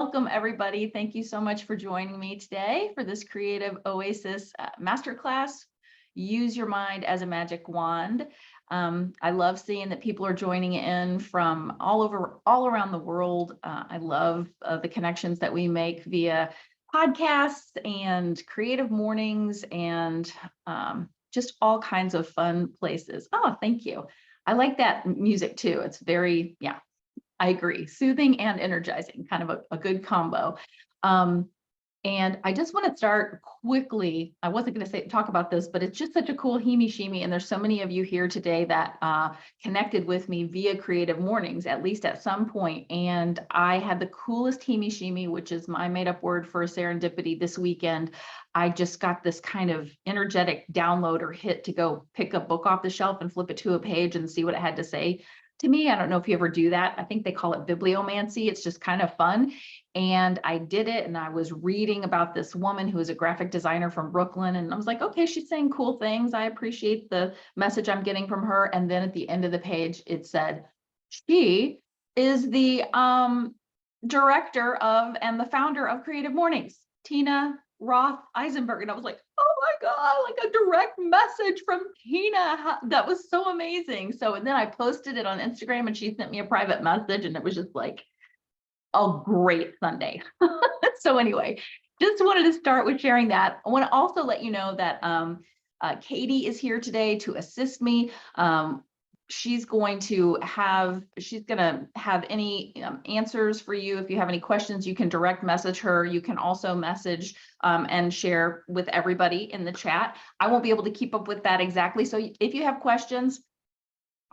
welcome everybody. Thank you so much for joining me today for this Creative Oasis Masterclass. Use your mind as a magic wand. I love seeing that people are joining in from all around the world. I love the connections that we make via podcasts and creative mornings and just all kinds of fun places. Oh, thank you. I like that music too. It's very, yeah, I agree. Soothing and energizing, kind of a good combo. And I just want to start quickly. I wasn't going to talk about this, but it's just such a cool heemy-sheemy. And there's so many of you here today that connected with me via Creative Mornings, at least at some point. And I had the coolest heemy-sheemy, which is my made-up word for serendipity this weekend. I just got this kind of energetic download or hit to go pick a book off the shelf and flip it to a page and see what it had to say to me. I don't know if you ever do that. I think they call it bibliomancy. It's just kind of fun. And I did it, and I was reading about this woman who is a graphic designer from Brooklyn. And I was like, okay, she's saying cool things. I appreciate the message I'm getting from her. And then at the end of the page, it said, she is the director of and the founder of Creative Mornings, Tina Roth Eisenberg. And I was like, oh my God, like a direct message from Tina. That was so amazing. So, and then I posted it on Instagram and she sent me a private message, and it was just like a great Sunday. So anyway, just wanted to start with sharing that. I want to also let you know that Katie is here today to assist me. She's going to have any answers for you. If you have any questions, you can direct message her. You can also message and share with everybody in the chat. I won't be able to keep up with that exactly. So if you have questions,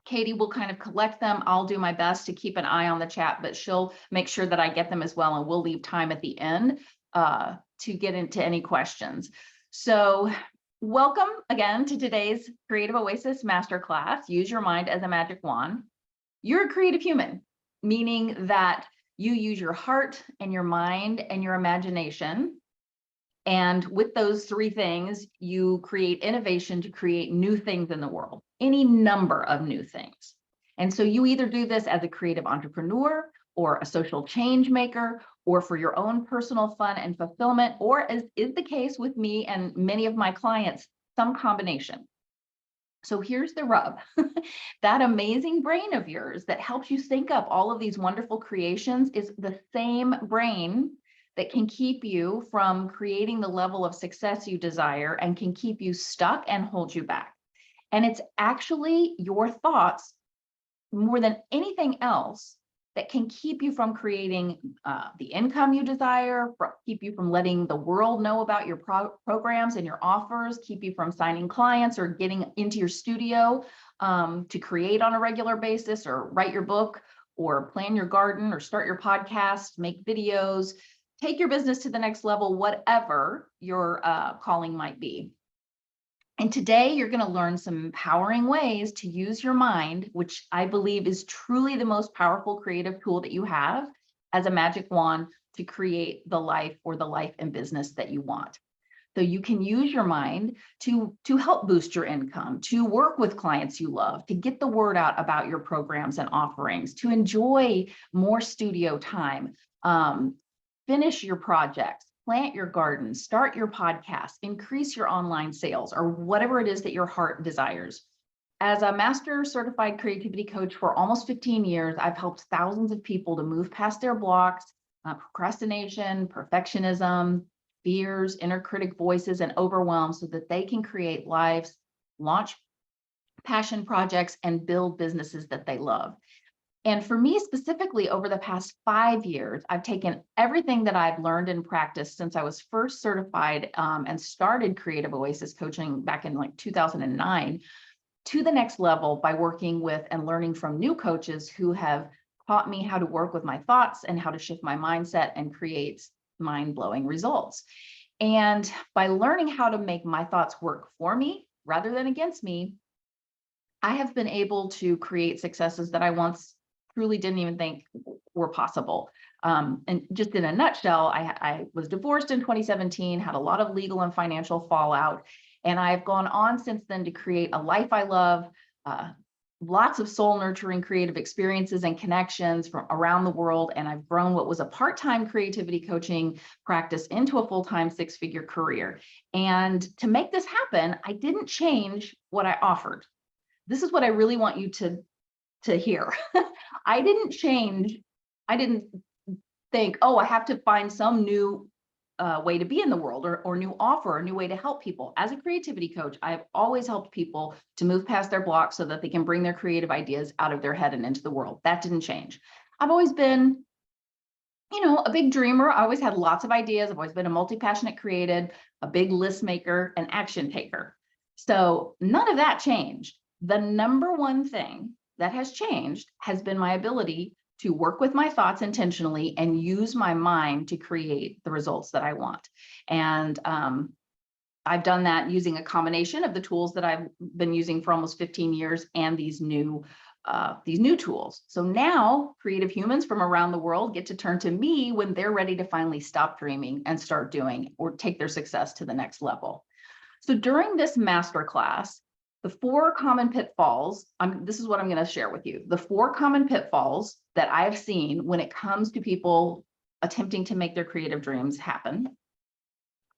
Katie will kind of collect them. I'll do my best to keep an eye on the chat, but she'll make sure that I get them as well. And we'll leave time at the end to get into any questions. So welcome again to today's Creative Oasis Masterclass. Use your mind as a magic wand. You're a creative human, meaning that you use your heart and your mind and your imagination. And with those three things, you create innovation to create new things in the world, any number of new things. And so you either do this as a creative entrepreneur or a social change maker, or for your own personal fun and fulfillment, or as is the case with me and many of my clients, some combination. So here's the rub. That amazing brain of yours that helps you think up all of these wonderful creations is the same brain that can keep you from creating the level of success you desire and can keep you stuck and hold you back. And it's actually your thoughts more than anything else that can keep you from creating the income you desire, keep you from letting the world know about your programs and your offers, keep you from signing clients or getting into your studio to create on a regular basis or write your book or plan your garden or start your podcast, make videos, take your business to the next level, whatever your calling might be. And today you're going to learn some empowering ways to use your mind, which I believe is truly the most powerful creative tool that you have as a magic wand to create the life or the life and business that you want. So you can use your mind to help boost your income, to work with clients you love, to get the word out about your programs and offerings, to enjoy more studio time, finish your projects, plant your garden, start your podcast, increase your online sales, or whatever it is that your heart desires. As a master certified creativity coach for almost 15 years, I've helped thousands of people to move past their blocks, procrastination, perfectionism, fears, inner critic voices, and overwhelm so that they can create lives, launch passion projects, and build businesses that they love. And for me specifically, over the past 5 years, I've taken everything that I've learned and practiced since I was first certified and started Creative Oasis coaching back in like 2009 to the next level by working with and learning from new coaches who have taught me how to work with my thoughts and how to shift my mindset and create mind-blowing results. And by learning how to make my thoughts work for me rather than against me, I have been able to create successes that I once truly didn't even think were possible. And just in a nutshell, I was divorced in 2017, had a lot of legal and financial fallout, and I've gone on since then to create a life I love, lots of soul nurturing creative experiences and connections from around the world. And I've grown what was a part-time creativity coaching practice into a full-time 6-figure career. And to make this happen, I didn't change what I offered. This is what I really want you to hear. I didn't change. I didn't think, oh, I have to find some new way to be in the world, or new offer, a new way to help people. As a creativity coach, I've always helped people to move past their blocks so that they can bring their creative ideas out of their head and into the world. That didn't change. I've always been, a big dreamer. I always had lots of ideas. I've always been a multi-passionate creative, a big list maker, an action taker. So none of that changed. The number one thing that has changed has been my ability to work with my thoughts intentionally and use my mind to create the results that I want. And I've done that using a combination of the tools that I've been using for almost 15 years and these new tools. So now creative humans from around the world get to turn to me when they're ready to finally stop dreaming and start doing, or take their success to the next level. So during this masterclass, the 4 common pitfalls, this is what I'm going to share with you. The 4 common pitfalls that I've seen when it comes to people attempting to make their creative dreams happen.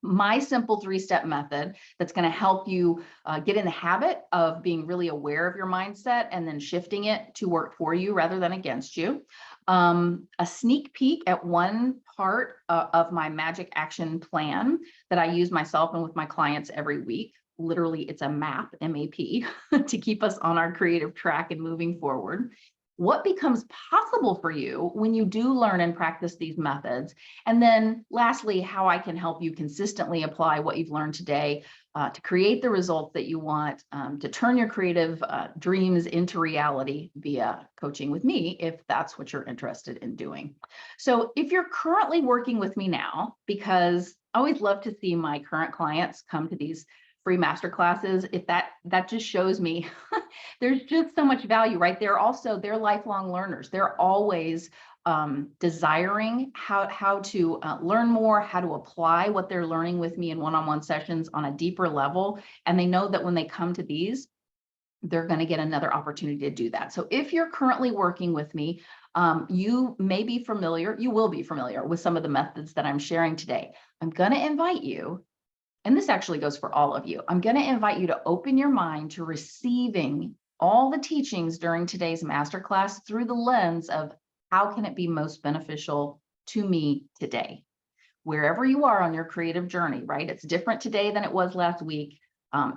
My simple 3-step method that's going to help you get in the habit of being really aware of your mindset and then shifting it to work for you rather than against you. A sneak peek at one part of my magic action plan that I use myself and with my clients every week. Literally, it's a map, M-A-P, to keep us on our creative track and moving forward. What becomes possible for you when you do learn and practice these methods? And then lastly, how I can help you consistently apply what you've learned today to create the results that you want, to turn your creative dreams into reality via coaching with me, if that's what you're interested in doing. So if you're currently working with me now, because I always love to see my current clients come to these free masterclasses, if that just shows me there's just so much value, right? They're lifelong learners. They're always desiring how to learn more, how to apply what they're learning with me in one-on-one sessions on a deeper level. And they know that when they come to these, they're going to get another opportunity to do that. So if you're currently working with me, you will be familiar with some of the methods that I'm sharing today. I'm going to invite you, and this actually goes for all of you, I'm going to invite you to open your mind to receiving all the teachings during today's masterclass through the lens of how can it be most beneficial to me today? Wherever you are on your creative journey, right? It's different today than it was last week.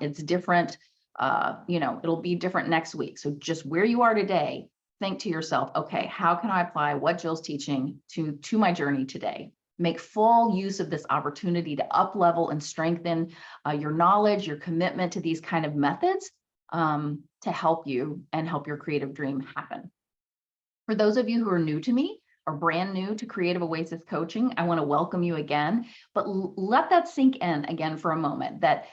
It's different, it'll be different next week. So just where you are today, think to yourself, okay, how can I apply what Jill's teaching to my journey today? Make full use of this opportunity to up-level and strengthen your knowledge, your commitment to these kind of methods to help you and help your creative dream happen. For those of you who are new to me or brand new to Creative Oasis coaching, I want to welcome you again, but let that sink in again for a moment, that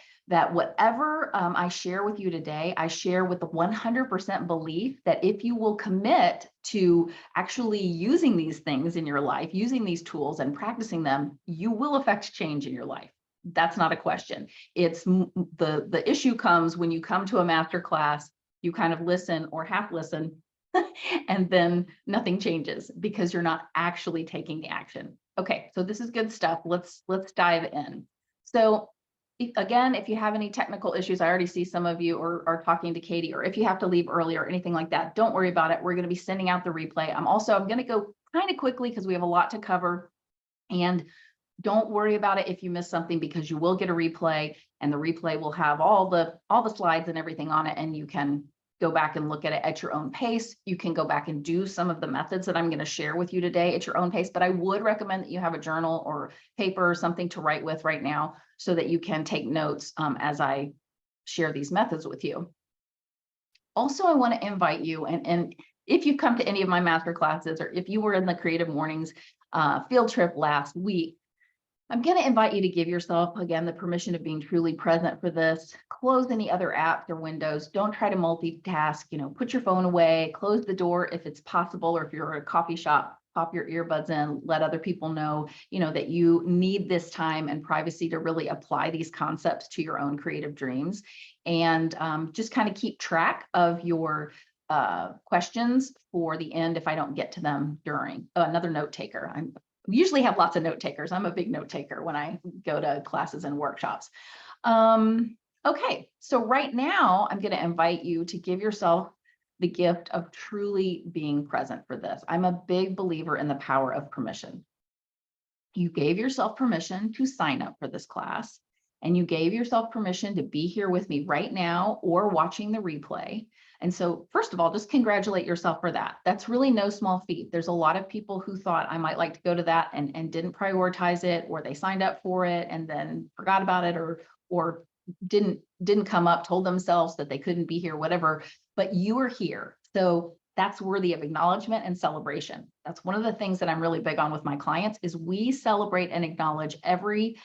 whatever I share with you today, I share with the 100% belief that if you will commit to actually using these things in your life, using these tools and practicing them, you will affect change in your life. That's not a question. It's the issue comes when you come to a master class, you kind of listen or half listen, and then nothing changes because you're not actually taking the action. Okay, so this is good stuff. Let's dive in. So if you have any technical issues, I already see some of you are talking to Katie, or if you have to leave early or anything like that, don't worry about it. We're going to be sending out the replay. I'm going to go kind of quickly because we have a lot to cover, and don't worry about it if you miss something, because you will get a replay, and the replay will have all the slides and everything on it, and you can go back and look at it at your own pace. You can go back and do some of the methods that I'm going to share with you today at your own pace, but I would recommend that you have a journal or paper or something to write with right now so that you can take notes as I share these methods with you. Also, I want to invite you, and if you've come to any of my master classes, or if you were in the Creative Mornings field trip last week, I'm going to invite you to give yourself, again, the permission of being truly present for this. Close any other apps or windows. Don't try to multitask, put your phone away, close the door if it's possible, or if you're at a coffee shop, pop your earbuds in, let other people know, that you need this time and privacy to really apply these concepts to your own creative dreams. And just kind of keep track of your questions for the end if I don't get to them during. Oh, another note taker. I usually have lots of note takers. I'm a big note taker when I go to classes and workshops. Okay, so right now I'm going to invite you to give yourself the gift of truly being present for this. I'm a big believer in the power of permission. You gave yourself permission to sign up for this class, and you gave yourself permission to be here with me right now or watching the replay. And so first of all, just congratulate yourself for that. That's really no small feat. There's a lot of people who thought I might like to go to that and didn't prioritize it, or they signed up for it and then forgot about it, or didn't come up, told themselves that they couldn't be here, whatever, but you are here. So that's worthy of acknowledgement and celebration. That's one of the things that I'm really big on with my clients is we celebrate and acknowledge every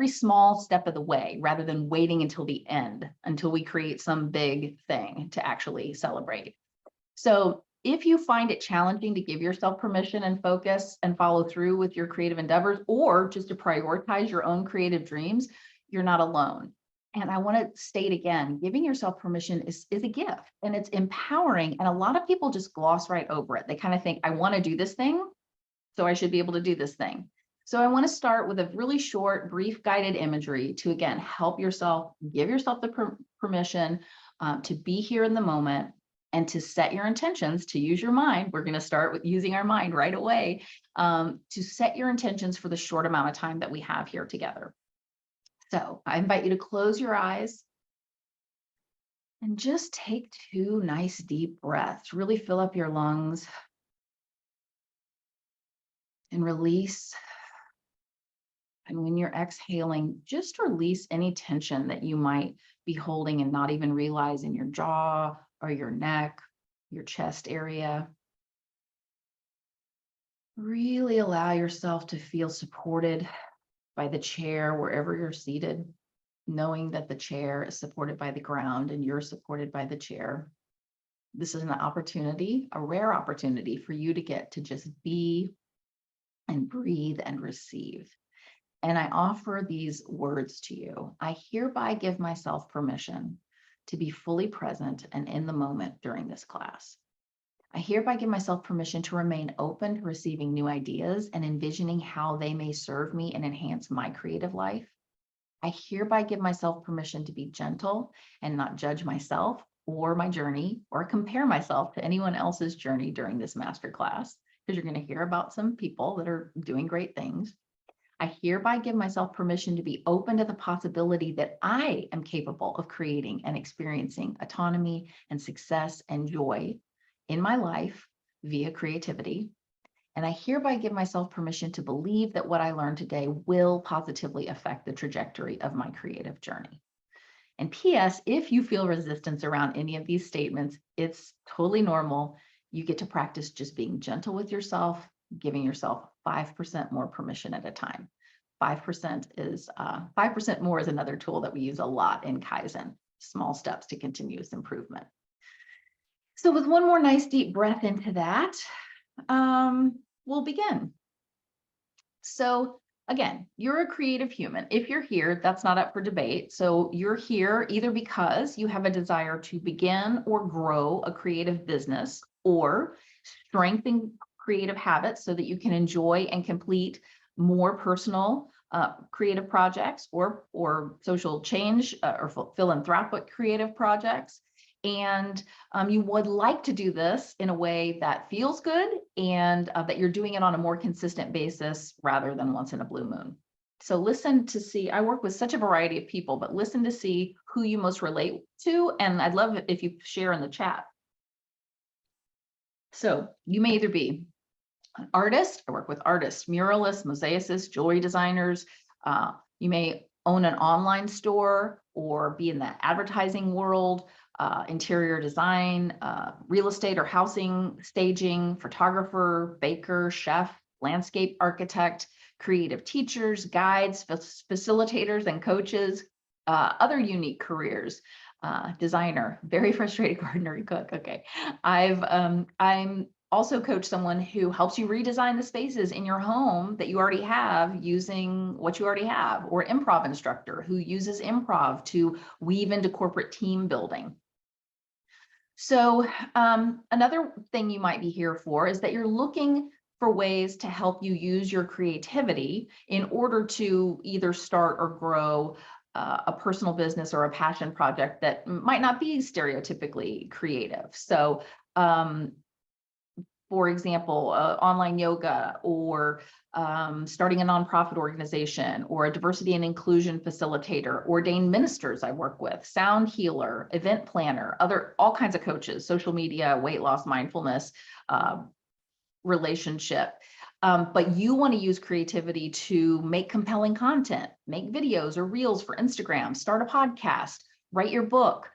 small step of the way, rather than waiting until the end, until we create some big thing to actually celebrate. So if you find it challenging to give yourself permission and focus and follow through with your creative endeavors, or just to prioritize your own creative dreams, you're not alone. And I want to state again, giving yourself permission is a gift, and it's empowering. And a lot of people just gloss right over it. They kind of think, I want to do this thing, so I should be able to do this thing. So I want to start with a really short, brief guided imagery to, again, help yourself, give yourself the permission to be here in the moment and to set your intentions, to use your mind. We're going to start with using our mind right away to set your intentions for the short amount of time that we have here together. So I invite you to close your eyes and just take 2 nice deep breaths. Really fill up your lungs and release. And when you're exhaling, just release any tension that you might be holding and not even realize in your jaw or your neck, your chest area. Really allow yourself to feel supported by the chair wherever you're seated, knowing that the chair is supported by the ground and you're supported by the chair. This is an opportunity, a rare opportunity for you to get to just be and breathe and receive. And I offer these words to you. I hereby give myself permission to be fully present and in the moment during this class. I hereby give myself permission to remain open to receiving new ideas and envisioning how they may serve me and enhance my creative life. I hereby give myself permission to be gentle and not judge myself or my journey or compare myself to anyone else's journey during this masterclass, because you're going to hear about some people that are doing great things. I hereby give myself permission to be open to the possibility that I am capable of creating and experiencing autonomy and success and joy in my life via creativity. And I hereby give myself permission to believe that what I learned today will positively affect the trajectory of my creative journey. And P.S., if you feel resistance around any of these statements, it's totally normal. You get to practice just being gentle with yourself, giving yourself 5% more permission at a time. 5% is 5% more is another tool that we use a lot in Kaizen, small steps to continuous improvement. So with one more nice deep breath into that, we'll begin. So again, you're a creative human. If you're here, that's not up for debate. So you're here either because you have a desire to begin or grow a creative business, or strengthen creative habits so that you can enjoy and complete more personal creative projects, or social change or philanthropic creative projects. And you would like to do this in a way that feels good, and that you're doing it on a more consistent basis rather than once in a blue moon. So listen to see, I work with such a variety of people, but listen to see who you most relate to. And I'd love it if you share in the chat. So you may either be an artist. I work with artists, muralists, mosaicists, jewelry designers. You may own an online store or be in the advertising world, interior design, real estate or housing, staging, photographer, baker, chef, landscape architect, creative teachers, guides, facilitators, and coaches, other unique careers, designer, very frustrated gardener, cook. Okay. I'm also coach someone who helps you redesign the spaces in your home that you already have using what you already have, or improv instructor who uses improv to weave into corporate team building. So another thing you might be here for is that you're looking for ways to help you use your creativity in order to either start or grow a personal business or a passion project that might not be stereotypically creative. So for example, online yoga, or starting a nonprofit organization, or a diversity and inclusion facilitator, ordained ministers I work with, sound healer, event planner, all kinds of coaches, social media, weight loss, mindfulness, relationship. But you want to use creativity to make compelling content, make videos or reels for Instagram, start a podcast, write your book,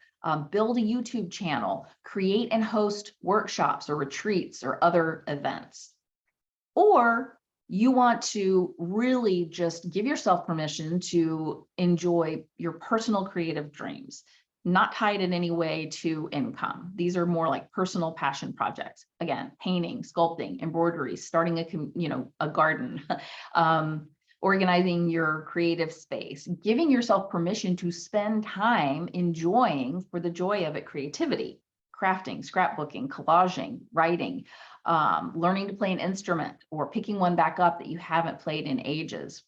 build a YouTube channel, create and host workshops or retreats or other events. Or you want to really just give yourself permission to enjoy your personal creative dreams, not tied in any way to income. These are more like personal passion projects. Again, painting, sculpting, embroidery, starting a garden, organizing your creative space, giving yourself permission to spend time enjoying, for the joy of it, creativity, crafting, scrapbooking, collaging, writing, learning to play an instrument, or picking one back up that you haven't played in ages.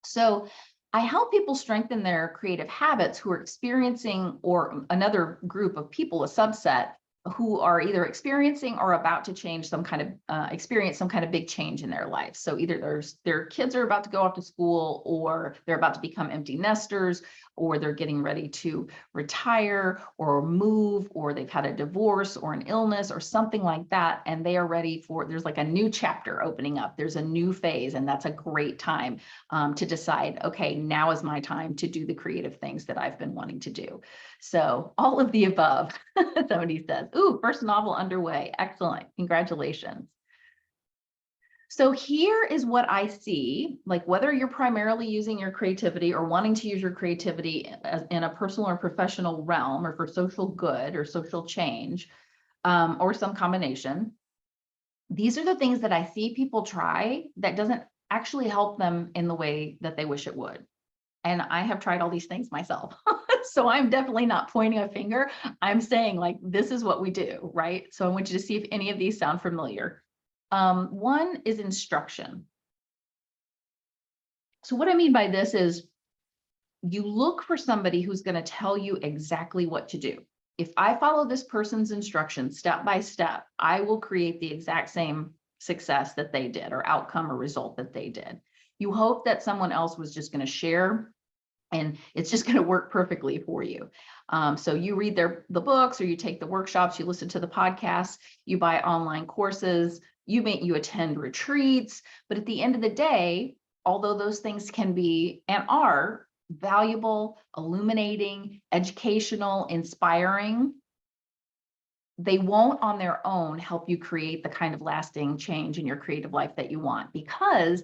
So I help people strengthen their creative habits who are experiencing, or another group of people, a subset, who are either experiencing or about to change some kind of experience some kind of big change in their life. So either their kids are about to go off to school, or they're about to become empty nesters, or they're getting ready to retire or move, or they've had a divorce or an illness or something like that, and they are ready for, there's like a new chapter opening up, there's a new phase, and that's a great time to decide, okay, now is my time to do the creative things that I've been wanting to do. So all of the above. Somebody says, ooh, first novel underway. Excellent. Congratulations. So here is what I see, like whether you're primarily using your creativity or wanting to use your creativity in a personal or professional realm, or for social good or social change, or some combination. These are the things that I see people try that doesn't actually help them in the way that they wish it would. And I have tried all these things myself. So I'm definitely not pointing a finger. I'm saying, like, this is what we do, right? So I want you to see if any of these sound familiar. One is instruction. So what I mean by this is you look for somebody who's going to tell you exactly what to do. If I follow this person's instructions step by step, I will create the exact same success that they did, or outcome or result that they did. You hope that someone else was just going to share, and it's just going to work perfectly for you. So you read the books, or you take the workshops, you listen to the podcasts, you buy online courses, you attend retreats. But at the end of the day, although those things can be and are valuable, illuminating, educational, inspiring, they won't on their own help you create the kind of lasting change in your creative life that you want, because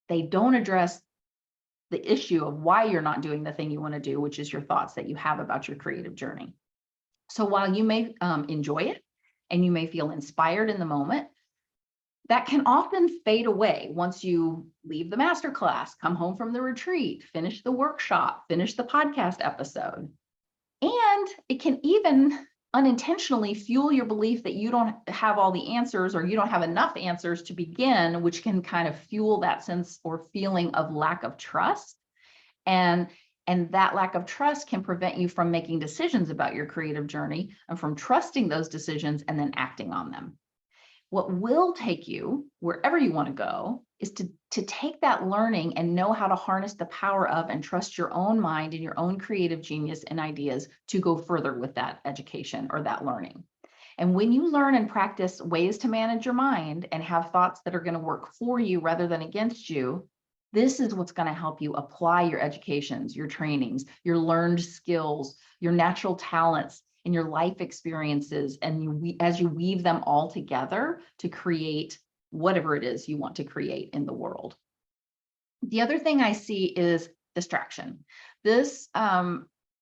they don't address the issue of why you're not doing the thing you want to do, which is your thoughts that you have about your creative journey. So while you may enjoy it and you may feel inspired in the moment, that can often fade away once you leave the masterclass, come home from the retreat, finish the workshop, finish the podcast episode. And it can even unintentionally fuel your belief that you don't have all the answers, or you don't have enough answers to begin, which can kind of fuel that sense or feeling of lack of trust. And that lack of trust can prevent you from making decisions about your creative journey, and from trusting those decisions and then acting on them. What will take you wherever you want to go is to take that learning and know how to harness the power of and trust your own mind and your own creative genius and ideas to go further with that education or that learning. And when you learn and practice ways to manage your mind and have thoughts that are going to work for you rather than against you, this is what's going to help you apply your educations, your trainings, your learned skills, your natural talents, and your life experiences, and as you weave them all together to create whatever it is you want to create in the world. The other thing I see is distraction. This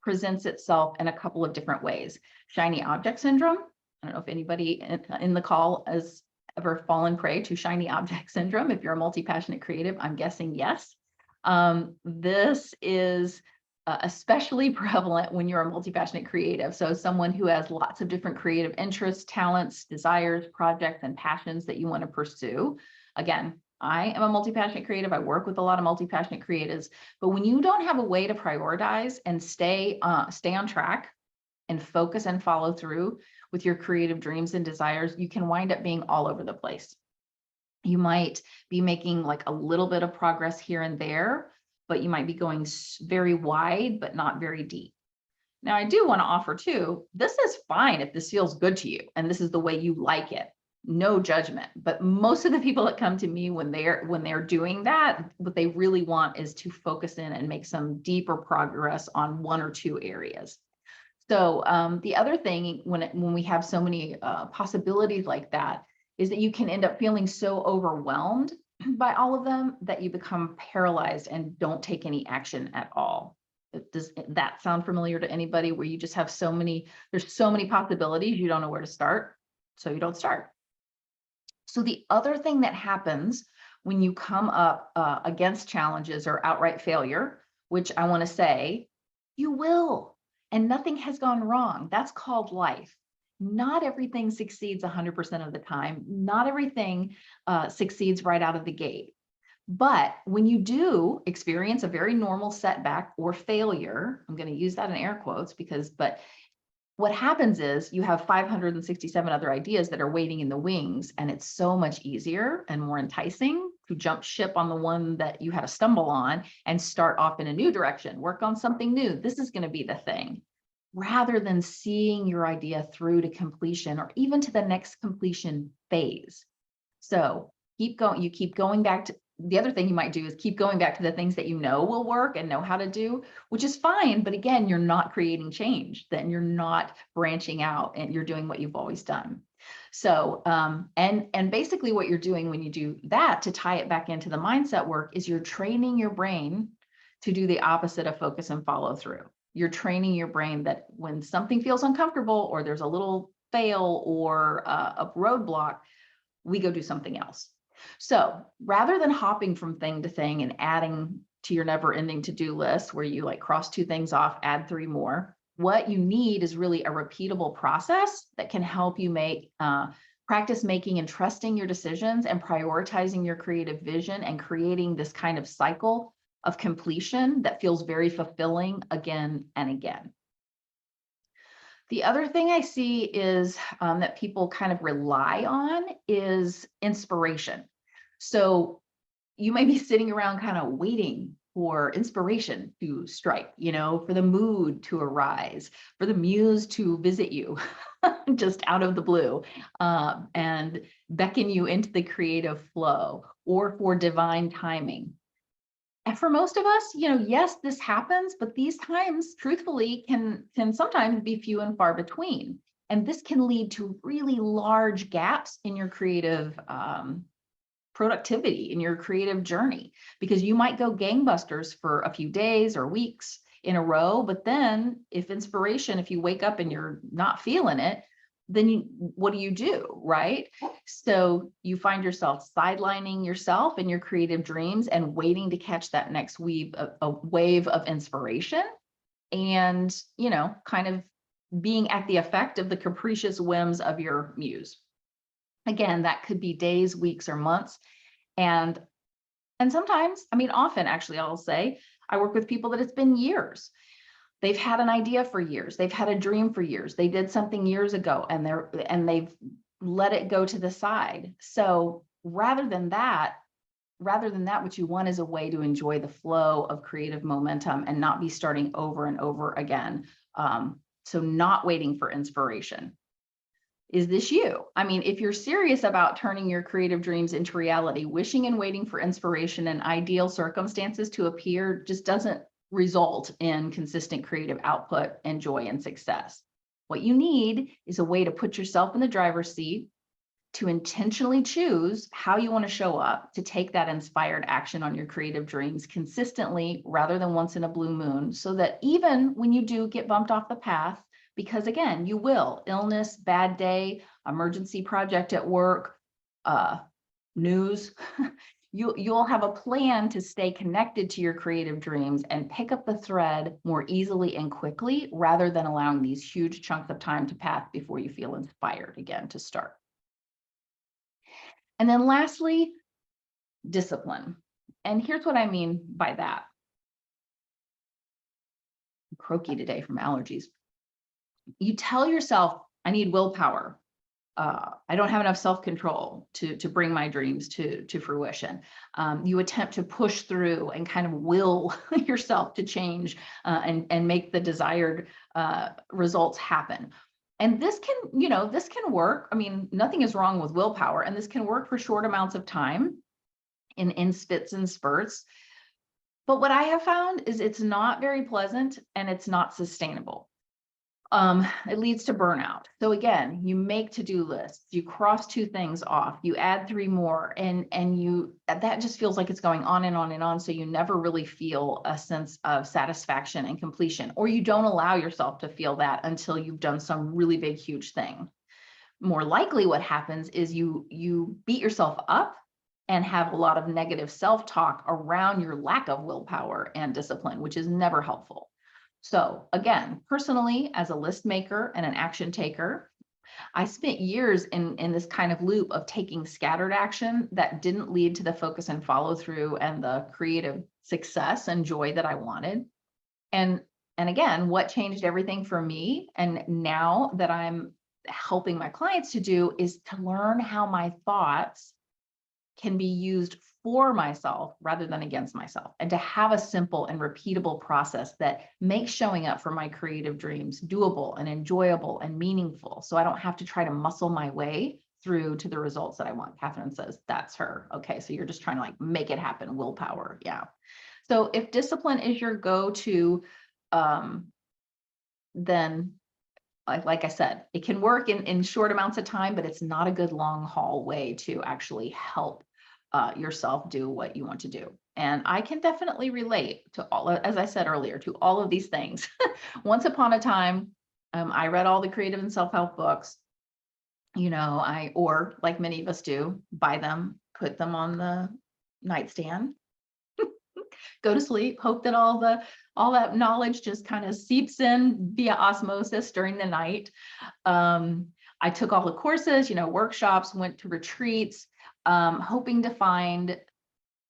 presents itself in a couple of different ways. Shiny object syndrome. I don't know if anybody in the call has ever fallen prey to shiny object syndrome. If you're a multi-passionate creative, I'm guessing yes. This is especially prevalent when you're a multi-passionate creative. So someone who has lots of different creative interests, talents, desires, projects, and passions that you want to pursue. Again, I am a multi-passionate creative. I work with a lot of multi-passionate creatives, but when you don't have a way to prioritize and stay on track and focus and follow through with your creative dreams and desires, you can wind up being all over the place. You might be making like a little bit of progress here and there, but you might be going very wide, but not very deep. Now, I do want to offer too, this is fine if this feels good to you and this is the way you like it. No judgment. But most of the people that come to me when they're doing that, what they really want is to focus in and make some deeper progress on one or two areas. So the other thing, when we have so many possibilities like that, is that you can end up feeling so overwhelmed by all of them that you become paralyzed and don't take any action at all. Does that sound familiar to anybody, where you just have there's so many possibilities, you don't know where to start, so you don't start. So the other thing that happens when you come up against challenges or outright failure, which I want to say, you will, and nothing has gone wrong. That's called life. Not everything succeeds 100% of the time. Not everything succeeds right out of the gate. But when you do experience a very normal setback or failure, I'm going to use that in air quotes but what happens is you have 567 other ideas that are waiting in the wings, and it's so much easier and more enticing to jump ship on the one that you had to stumble on and start off in a new direction, work on something new. This is going to be the thing, rather than seeing your idea through to completion or even to the next completion phase. So keep going. You keep going back to the other thing you might do is keep going back to the things that you know will work and know how to do, which is fine. But again, you're not creating change. Then you're not branching out and you're doing what you've always done. So, and basically what you're doing when you do that, to tie it back into the mindset work, is you're training your brain to do the opposite of focus and follow through. You're training your brain that when something feels uncomfortable or there's a little fail or a roadblock, we go do something else. So rather than hopping from thing to thing and adding to your never-ending to-do list where you like cross 2 things off, add 3 more, what you need is really a repeatable process that can help you practice making and trusting your decisions and prioritizing your creative vision and creating this kind of cycle of completion that feels very fulfilling again and again. The other thing I see is that people kind of rely on is inspiration. So you may be sitting around kind of waiting for inspiration to strike, for the mood to arise, for the muse to visit you just out of the blue and beckon you into the creative flow, or for divine timing. And for most of us, yes, this happens, but these times, truthfully, can sometimes be few and far between. And this can lead to really large gaps in your creative productivity, in your creative journey, because you might go gangbusters for a few days or weeks in a row. But then if you wake up and you're not feeling it, then what do, right? So you find yourself sidelining yourself and your creative dreams and waiting to catch that next wave of inspiration, and, kind of being at the effect of the capricious whims of your muse. Again, that could be days, weeks, or months. And sometimes, often actually, I'll say, I work with people that it's been years. They've had an idea for years. They've had a dream for years. They did something years ago and they've let it go to the side. So rather than that, what you want is a way to enjoy the flow of creative momentum and not be starting over and over again. So not waiting for inspiration. Is this you? If you're serious about turning your creative dreams into reality, wishing and waiting for inspiration and ideal circumstances to appear just doesn't result in consistent creative output and joy and success. What you need is a way to put yourself in the driver's seat, to intentionally choose how you want to show up, to take that inspired action on your creative dreams consistently rather than once in a blue moon, so that even when you do get bumped off the path, because again, you will, illness, bad day, emergency project at work, news, you'll have a plan to stay connected to your creative dreams and pick up the thread more easily and quickly, rather than allowing these huge chunks of time to pass before you feel inspired again to start. And then lastly, discipline. And here's what I mean by that. I'm croaky today from allergies. You tell yourself, I need willpower. I don't have enough self-control to bring my dreams to fruition. You attempt to push through and kind of will yourself to change and make the desired results happen. And this can, this can work. I mean, nothing is wrong with willpower, and this can work for short amounts of time in spits and spurts. But what I have found is it's not very pleasant and it's not sustainable. It leads to burnout. So again, you make to-do lists, you cross 2 things off, you add 3 more, and that just feels like it's going on and on and on. So you never really feel a sense of satisfaction and completion, or you don't allow yourself to feel that until you've done some really big, huge thing. More likely what happens is you beat yourself up and have a lot of negative self-talk around your lack of willpower and discipline, which is never helpful. So again, personally, as a list maker and an action taker, I spent years in this kind of loop of taking scattered action that didn't lead to the focus and follow through and the creative success and joy that I wanted. And again, what changed everything for me, and now that I'm helping my clients to do, is to learn how my thoughts can be used for myself rather than against myself, and to have a simple and repeatable process that makes showing up for my creative dreams doable and enjoyable and meaningful. So I don't have to try to muscle my way through to the results that I want. Catherine says, that's her. Okay. So you're just trying to like make it happen. Willpower. Yeah. So if discipline is your go-to, then like I said, it can work in short amounts of time, but it's not a good long haul way to actually help yourself do what you want to do. And I can definitely relate to all, as I said earlier, to all of these things. Once upon a time, I read all the creative and self-help books, or like many of us do, buy them, put them on the nightstand, go to sleep, hope that all that knowledge just kind of seeps in via osmosis during the night. I took all the courses, workshops, went to retreats, hoping to find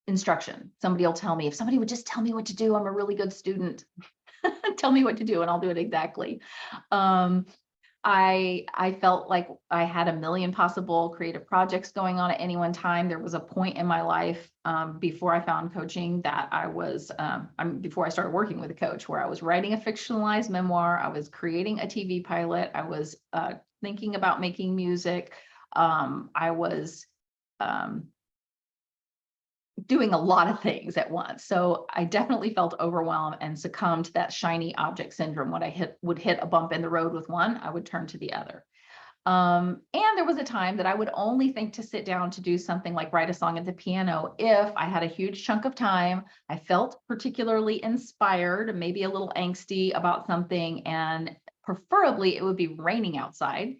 instruction. Somebody will tell me, if somebody would just tell me what to do, I'm a really good student. Tell me what to do and I'll do it exactly. I felt like I had a million possible creative projects going on at any one time. There was a point in my life before I found coaching that I was, before I started working with a coach, where I was writing a fictionalized memoir, I was creating a TV pilot, I was thinking about making music, I was doing a lot of things at once. So I definitely felt overwhelmed and succumbed to that shiny object syndrome. When I would hit a bump in the road with one, I would turn to the other. And there was a time that I would only think to sit down to do something like write a song at the piano if I had a huge chunk of time, I felt particularly inspired, maybe a little angsty about something, and preferably it would be raining outside,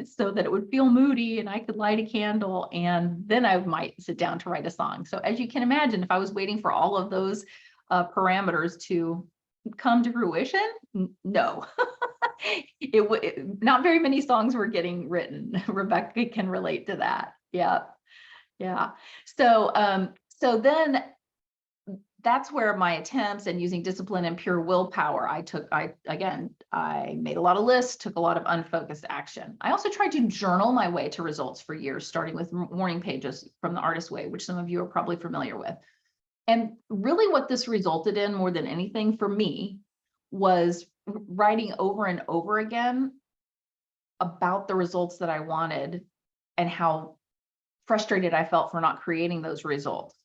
so that it would feel moody and I could light a candle, and then I might sit down to write a song. So as you can imagine, if I was waiting for all of those parameters to come to fruition, no, not very many songs were getting written. Rebecca can relate to that. Yeah. Yeah. So then that's where my attempts and using discipline and pure willpower, I made a lot of lists, took a lot of unfocused action. I also tried to journal my way to results for years, starting with morning pages from the Artist Way, which some of you are probably familiar with. And really what this resulted in more than anything for me was writing over and over again about the results that I wanted and how frustrated I felt for not creating those results.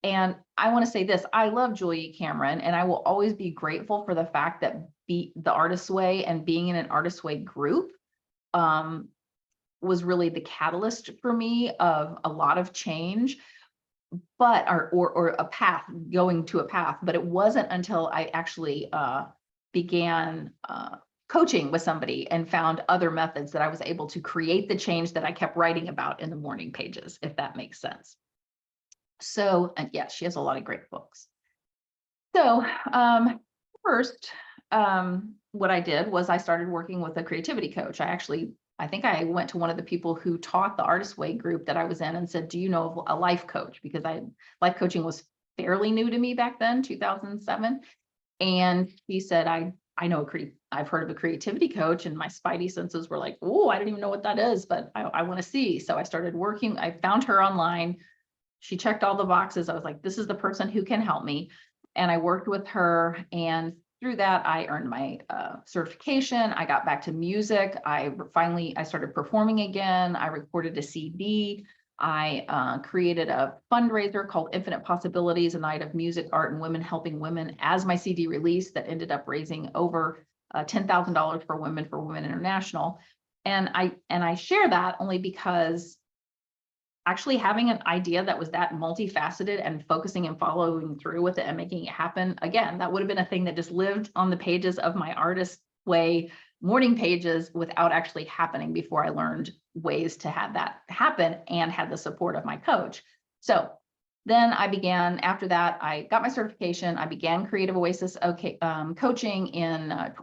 And I want to say this, I love Julia Cameron, and I will always be grateful for the fact that the Artist Way and being in an Artist Way group was really the catalyst for me of a lot of change, but or a path, going to a path. But it wasn't until I actually began coaching with somebody and found other methods that I was able to create the change that I kept writing about in the morning pages, if that makes sense. So, and yeah, she has a lot of great books. So, first, what I did was I started working with a creativity coach. I think I went to one of the people who taught the Artist Way group that I was in and said, do you know of a life coach? Because life coaching was fairly new to me back then, 2007. And he said, I know I've heard of a creativity coach, and my spidey senses were like, oh, I don't even know what that is, but I want to see. So I started working. I found her online. She checked all the boxes. I was like, this is the person who can help me. And I worked with her. And through that, I earned my certification. I got back to music. I started performing again. I recorded a CD. I created a fundraiser called Infinite Possibilities, a night of music, art, and women helping women as my CD release that ended up raising over $10,000 for Women International. And I share that only because actually having an idea that was that multifaceted and focusing and following through with it and making it happen, again, that would have been a thing that just lived on the pages of my Artist Way morning pages without actually happening before I learned ways to have that happen and had the support of my coach. So then after that, I got my certification. I began Creative Oasis coaching in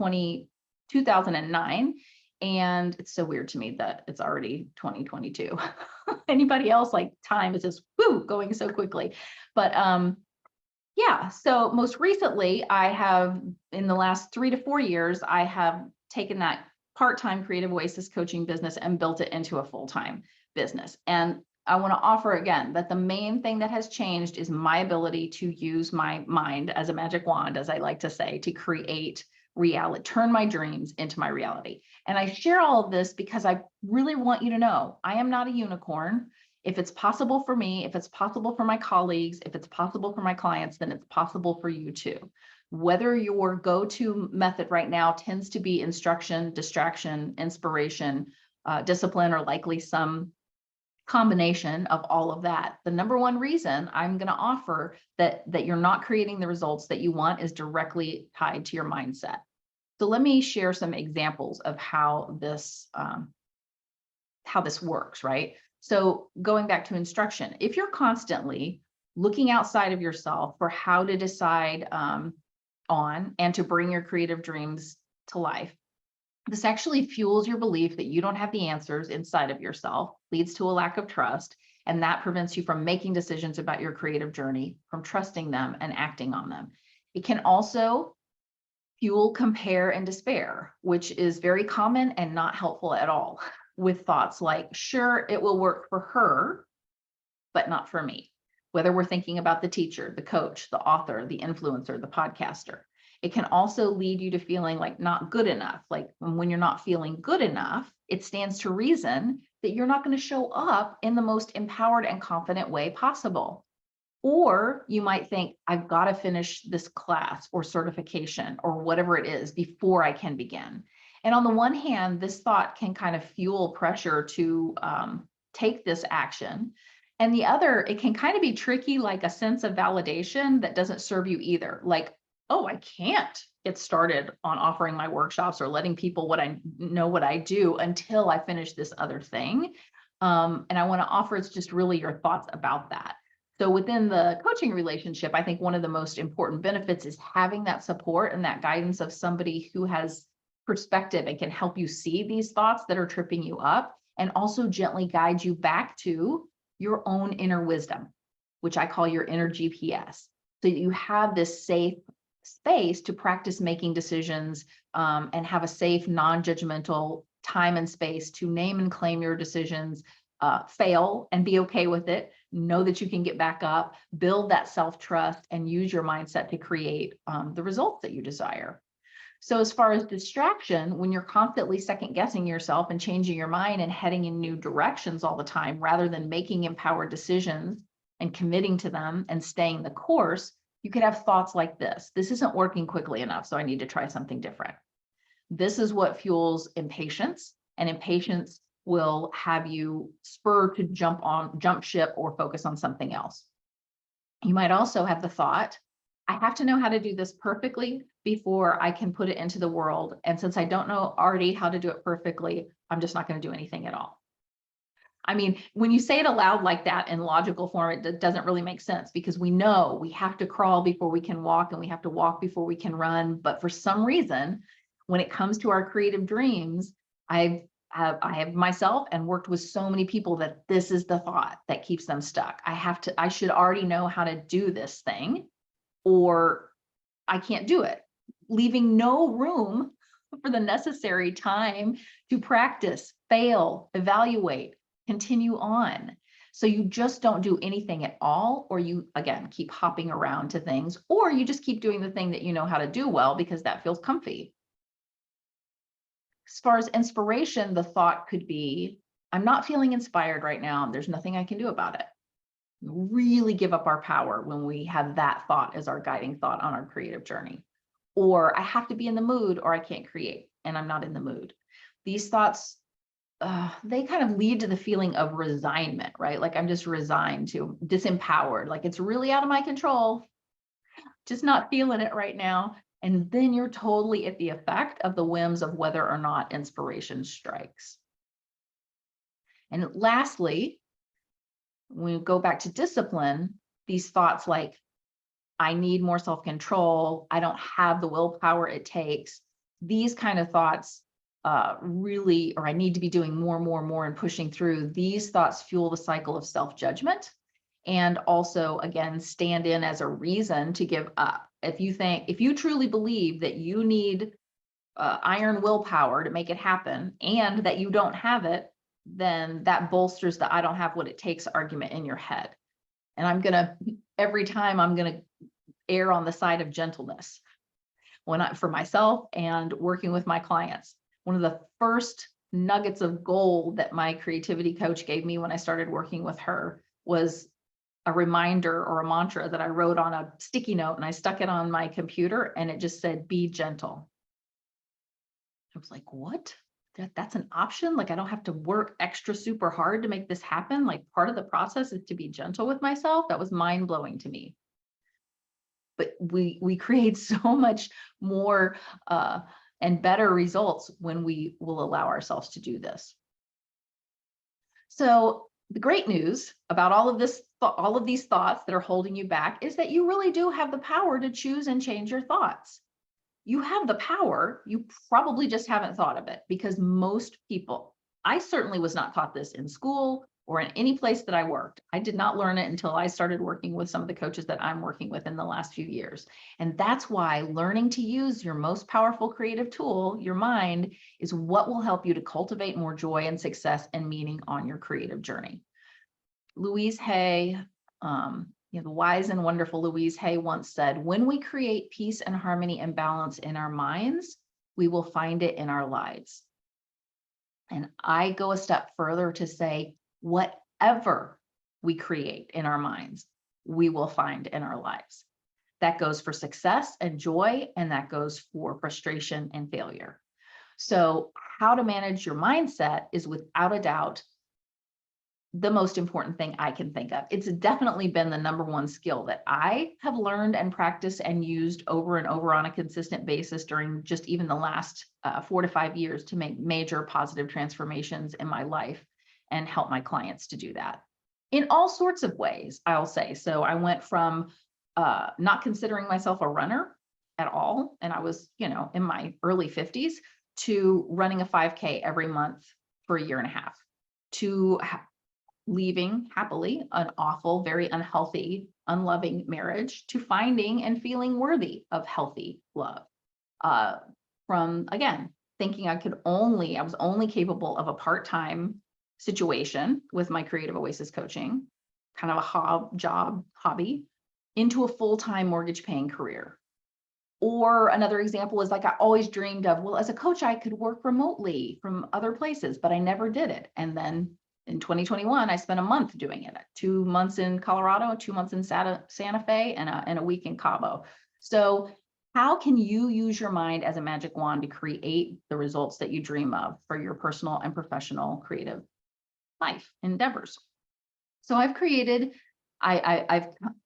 2009. And it's so weird to me that it's already 2022. Anybody else, like, time is just going so quickly. But yeah, so most recently in the last 3 to 4 years, I have taken that part-time Creative Oasis coaching business and built it into a full-time business. And I want to offer again that the main thing that has changed is my ability to use my mind as a magic wand, as I like to say, to create reality, turn my dreams into my reality. And I share all of this because I really want you to know I am not a unicorn. If it's possible for me, if it's possible for my colleagues, if it's possible for my clients, then it's possible for you too. Whether your go-to method right now tends to be instruction, distraction, inspiration, discipline, or likely some combination of all of that, the number one reason I'm going to offer that you're not creating the results that you want is directly tied to your mindset. So let me share some examples of how this works, right? So going back to instruction, if you're constantly looking outside of yourself for how to decide on and to bring your creative dreams to life, this actually fuels your belief that you don't have the answers inside of yourself, leads to a lack of trust, and that prevents you from making decisions about your creative journey, from trusting them and acting on them. It can also fuel compare and despair, which is very common and not helpful at all, with thoughts like, sure, it will work for her, but not for me. Whether we're thinking about the teacher, the coach, the author, the influencer, the podcaster. It can also lead you to feeling like not good enough. Like when you're not feeling good enough, it stands to reason that you're not going to show up in the most empowered and confident way possible. Or you might think, I've got to finish this class or certification or whatever it is before I can begin. And on the one hand, this thought can kind of fuel pressure to take this action. And the other, it can kind of be tricky, like a sense of validation that doesn't serve you either. Like, oh, I can't get started on offering my workshops or letting people what I do until I finish this other thing. And I want to offer it's just really your thoughts about that. So within the coaching relationship, I think one of the most important benefits is having that support and that guidance of somebody who has perspective and can help you see these thoughts that are tripping you up, and also gently guide you back to your own inner wisdom, which I call your inner GPS. So you have this safe space to practice making decisions and have a safe, non-judgmental time and space to name and claim your decisions, fail and be okay with it, know that you can get back up, build that self-trust, and use your mindset to create the results that you desire. So as far as distraction, when you're constantly second guessing yourself and changing your mind and heading in new directions all the time, rather than making empowered decisions and committing to them and staying the course, you could have thoughts like this isn't working quickly enough, so I need to try something different. This is what fuels impatience, and impatience will have you spur to jump ship or focus on something else. You might also have the thought, I have to know how to do this perfectly before I can put it into the world. And since I don't know already how to do it perfectly, I'm just not going to do anything at all. I mean, when you say it aloud like that in logical form, it doesn't really make sense, because we know we have to crawl before we can walk, and we have to walk before we can run. But for some reason, when it comes to our creative dreams, I have myself and worked with so many people that this is the thought that keeps them stuck. I should already know how to do this thing, or I can't do it, leaving no room for the necessary time to practice, fail, evaluate, continue on. So you just don't do anything at all, or you, again, keep hopping around to things, or you just keep doing the thing that you know how to do well because that feels comfy. As far as inspiration, the thought could be, I'm not feeling inspired right now. There's nothing I can do about it. Really give up our power when we have that thought as our guiding thought on our creative journey. Or I have to be in the mood, or I can't create and I'm not in the mood. These thoughts, they kind of lead to the feeling of resignment, right? Like I'm just resigned to, disempowered, like it's really out of my control, just not feeling it right now. And then you're totally at the effect of the whims of whether or not inspiration strikes. And lastly, when we go back to discipline, these thoughts like, I need more self-control, I don't have the willpower it takes, these kind of thoughts really, or I need to be doing more and pushing through, these thoughts fuel the cycle of self-judgment, and also, again, stand in as a reason to give up. If you truly believe that you need iron willpower to make it happen, and that you don't have it, then that bolsters the I don't have what it takes argument in your head. And every time I'm gonna err on the side of gentleness for myself and working with my clients. One of the first nuggets of gold that my creativity coach gave me when I started working with her was a reminder or a mantra that I wrote on a sticky note, and I stuck it on my computer, and it just said, be gentle. I was like, what? That's an option? Like I don't have to work extra super hard to make this happen? Like part of the process is to be gentle with myself? That was mind-blowing to me. But we create so much more and better results when we will allow ourselves to do this. So the great news about all of these thoughts that are holding you back is that you really do have the power to choose and change your thoughts. You have the power, you probably just haven't thought of it, because most people, I certainly was not taught this in school or in any place that I worked. I did not learn it until I started working with some of the coaches that I'm working with in the last few years. And that's why learning to use your most powerful creative tool, your mind, is what will help you to cultivate more joy and success and meaning on your creative journey. Louise Hay, the wise and wonderful Louise Hay once said, when we create peace and harmony and balance in our minds, we will find it in our lives. And I go a step further to say, whatever we create in our minds, we will find in our lives. That goes for success and joy, and that goes for frustration and failure. So how to manage your mindset is without a doubt the most important thing I can think of. It's definitely been the number one skill that I have learned and practiced and used over and over on a consistent basis during just even the last 4 to 5 years to make major positive transformations in my life and help my clients to do that in all sorts of ways, I'll say. So I went from not considering myself a runner at all, and I was, in my early 50s, to running a 5K every month for a year and a half, to leaving happily an awful, very unhealthy, unloving marriage, to finding and feeling worthy of healthy love. From, again, thinking I was only capable of a part-time situation with my Creative Oasis coaching, kind of a hobby, into a full-time mortgage-paying career. Or another example is like I always dreamed of, well, as a coach, I could work remotely from other places, but I never did it. And then in 2021, I spent a month doing it, 2 months in Colorado, 2 months in Santa Fe, and a week in Cabo. So how can you use your mind as a magic wand to create the results that you dream of for your personal and professional creative life endeavors? So I've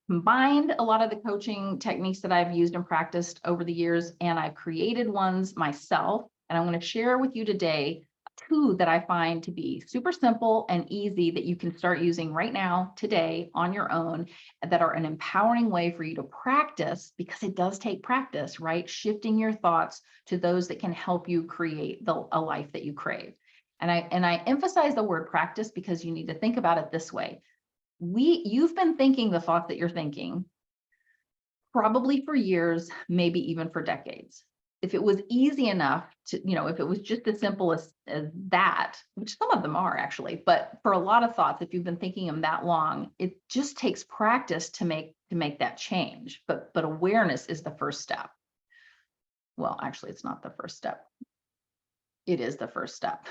combined a lot of the coaching techniques that I've used and practiced over the years, and I've created ones myself. And I'm going to share with you today two that I find to be super simple and easy that you can start using right now, today, on your own, that are an empowering way for you to practice, because it does take practice, right? Shifting your thoughts to those that can help you create a life that you crave. And I emphasize the word practice because you need to think about it this way. You've been thinking the thoughts that you're thinking probably for years, maybe even for decades. If it was easy enough to, if it was just as simple as that, which some of them are actually, but for a lot of thoughts, if you've been thinking them that long, it just takes practice to make that change. But awareness is the first step. Well, actually, it's not the first step. It is the first step.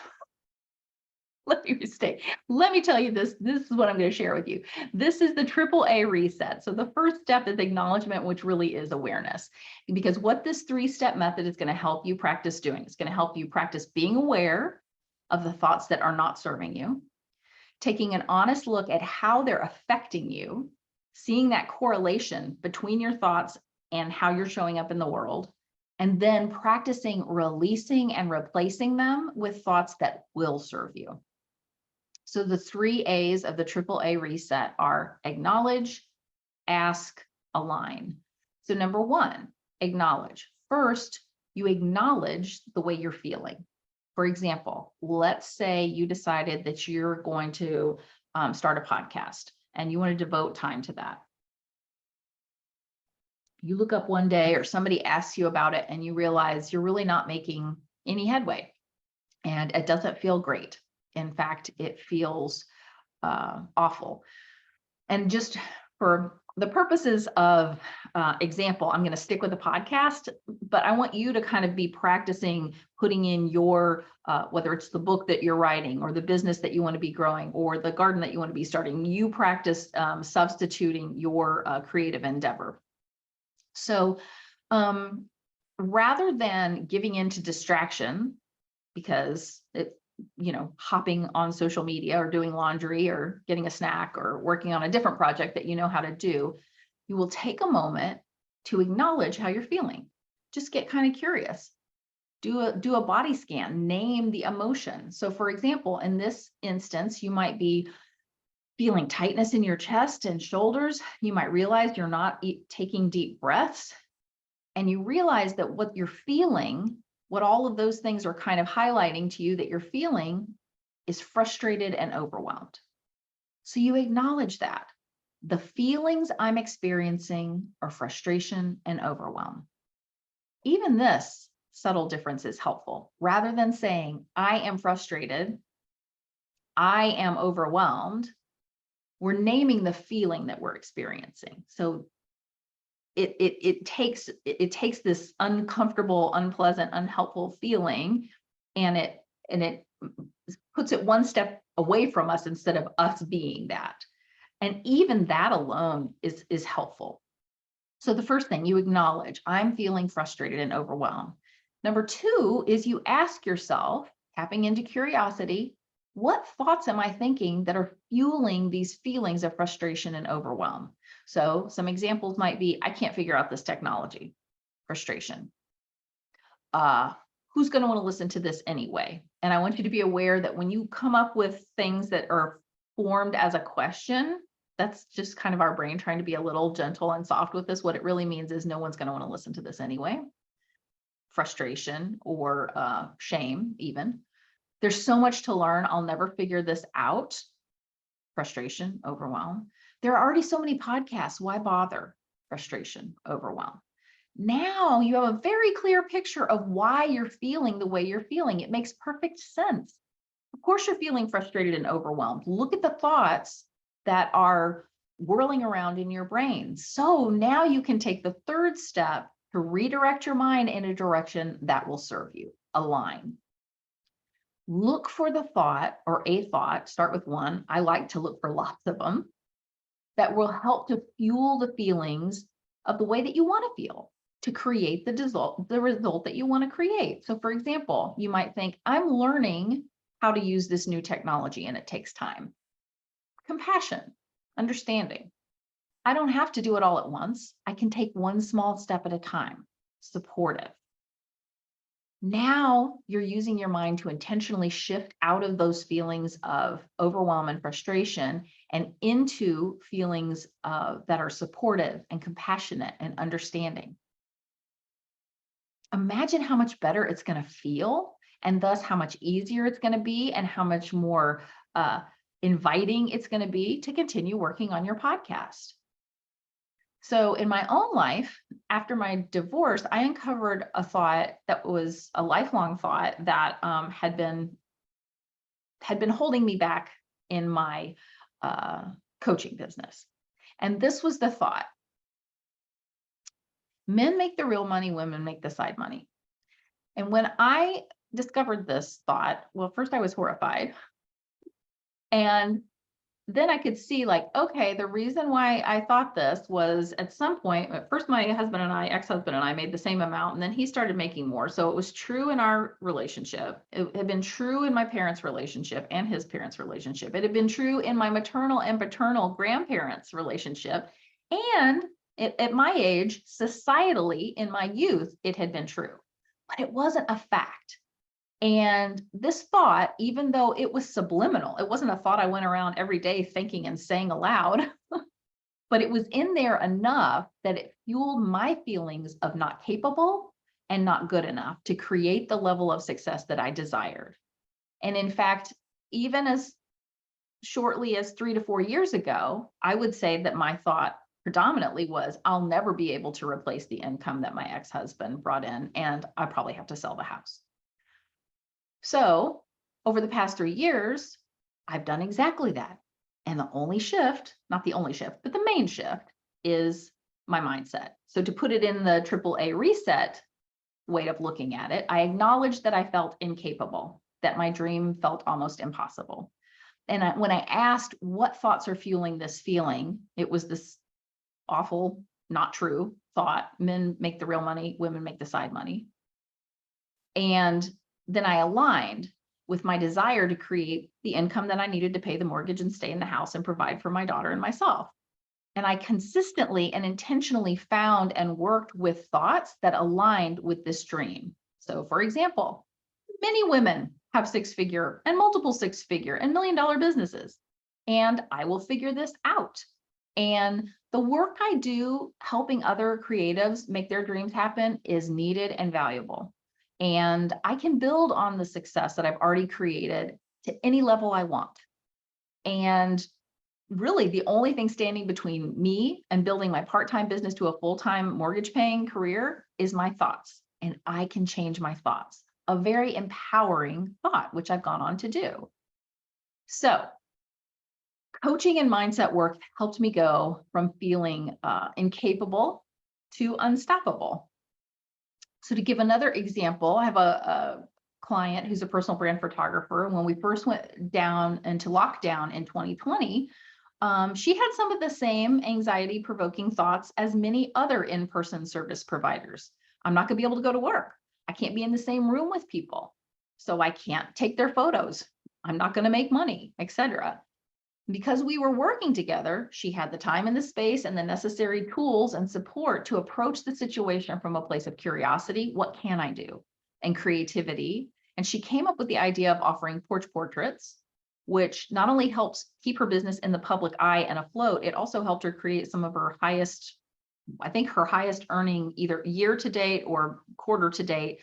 Let me restate. Let me tell you this. This is what I'm going to share with you. This is the AAA reset. So the first step is acknowledgement, which really is awareness. Because what this 3-step method is going to help you practice doing, it's going to help you practice being aware of the thoughts that are not serving you, taking an honest look at how they're affecting you, seeing that correlation between your thoughts and how you're showing up in the world, and then practicing releasing and replacing them with thoughts that will serve you. So the 3 A's of the AAA reset are acknowledge, ask, align. So number 1, acknowledge. First, you acknowledge the way you're feeling. For example, let's say you decided that you're going to start a podcast and you want to devote time to that. You look up one day or somebody asks you about it and you realize you're really not making any headway and it doesn't feel great. In fact, it feels awful. And just for the purposes of example, I'm going to stick with the podcast, but I want you to kind of be practicing putting in your, whether it's the book that you're writing or the business that you want to be growing or the garden that you want to be starting, you practice substituting your creative endeavor. So rather than giving into distraction, because hopping on social media or doing laundry or getting a snack or working on a different project that you know how to do, you will take a moment to acknowledge how you're feeling. Just get kind of curious. Do a body scan, name the emotion. So for example, in this instance, you might be feeling tightness in your chest and shoulders. You might realize you're not taking deep breaths, and you realize that what you're feeling, what all of those things are kind of highlighting to you that you're feeling, is frustrated and overwhelmed. So you acknowledge that. The feelings I'm experiencing are frustration and overwhelm. Even this subtle difference is helpful. Rather than saying, I am frustrated, I am overwhelmed, we're naming the feeling that we're experiencing. So it takes this uncomfortable, unpleasant, unhelpful feeling, and it puts it one step away from us instead of us being that. And even that alone is helpful. So the first thing, you acknowledge, I'm feeling frustrated and overwhelmed. Number 2 is you ask yourself, tapping into curiosity, what thoughts am I thinking that are fueling these feelings of frustration and overwhelm? So some examples might be, I can't figure out this technology, frustration. Who's going to want to listen to this anyway? And I want you to be aware that when you come up with things that are formed as a question, that's just kind of our brain trying to be a little gentle and soft with this. What it really means is no one's going to want to listen to this anyway. Frustration or shame even. There's so much to learn. I'll never figure this out. Frustration, overwhelm. There are already so many podcasts. Why bother? Frustration, overwhelm. Now you have a very clear picture of why you're feeling the way you're feeling. It makes perfect sense. Of course, you're feeling frustrated and overwhelmed. Look at the thoughts that are whirling around in your brain. So now you can take the 3rd step to redirect your mind in a direction that will serve you. Align. Look for the thought or a thought, start with one. I like to look for lots of them that will help to fuel the feelings of the way that you want to feel to create the result that you want to create. So for example, you might think, I'm learning how to use this new technology and it takes time. Compassion, understanding. I don't have to do it all at once. I can take one small step at a time. Supportive. Now you're using your mind to intentionally shift out of those feelings of overwhelm and frustration and into feelings that are supportive and compassionate and understanding. Imagine how much better it's going to feel, and thus how much easier it's going to be, and how much more uh, inviting it's going to be to continue working on your podcast. So in my own life, after my divorce, I uncovered a thought that was a lifelong thought that had been holding me back in my coaching business. And this was the thought: men make the real money, women make the side money. And when I discovered this thought, well, first I was horrified. And then I could see, like, okay, the reason why I thought this was, at some point, at first my husband and I, ex-husband and I, made the same amount, and then he started making more. So it was true in our relationship. It had been true in my parents' relationship and his parents' relationship. It had been true in my maternal and paternal grandparents' relationship. And at my age, societally, in my youth, it had been true, but it wasn't a fact. And this thought, even though it was subliminal, it wasn't a thought I went around every day thinking and saying aloud, but it was in there enough that it fueled my feelings of not capable and not good enough to create the level of success that I desired. And in fact, even as shortly as 3 to 4 years ago, I would say that my thought predominantly was, I'll never be able to replace the income that my ex-husband brought in, and I probably have to sell the house. So over the past 3 years, I've done exactly that. And the only shift, not the only shift, but the main shift, is my mindset. So to put it in the AAA reset way of looking at it, I acknowledged that I felt incapable, that my dream felt almost impossible. And when I asked what thoughts are fueling this feeling, it was this awful, not true thought: men make the real money, women make the side money. And then I aligned with my desire to create the income that I needed to pay the mortgage and stay in the house and provide for my daughter and myself. And I consistently and intentionally found and worked with thoughts that aligned with this dream. So for example, many women have 6-figure and multiple 6-figure and $1 million businesses, and I will figure this out. And the work I do helping other creatives make their dreams happen is needed and valuable. And I can build on the success that I've already created to any level I want. And really, the only thing standing between me and building my part-time business to a full-time mortgage-paying career is my thoughts. And I can change my thoughts. A very empowering thought, which I've gone on to do. So coaching and mindset work helped me go from feeling incapable to unstoppable. So to give another example, I have a client who's a personal brand photographer. And when we first went down into lockdown in 2020, she had some of the same anxiety-provoking thoughts as many other in-person service providers. I'm not going to be able to go to work. I can't be in the same room with people, so I can't take their photos. I'm not going to make money, etc. Because we were working together, she had the time and the space and the necessary tools and support to approach the situation from a place of curiosity. What can I do? And creativity. And she came up with the idea of offering porch portraits, which not only helps keep her business in the public eye and afloat, it also helped her create some of her highest, I think her highest earning either year to date or quarter to date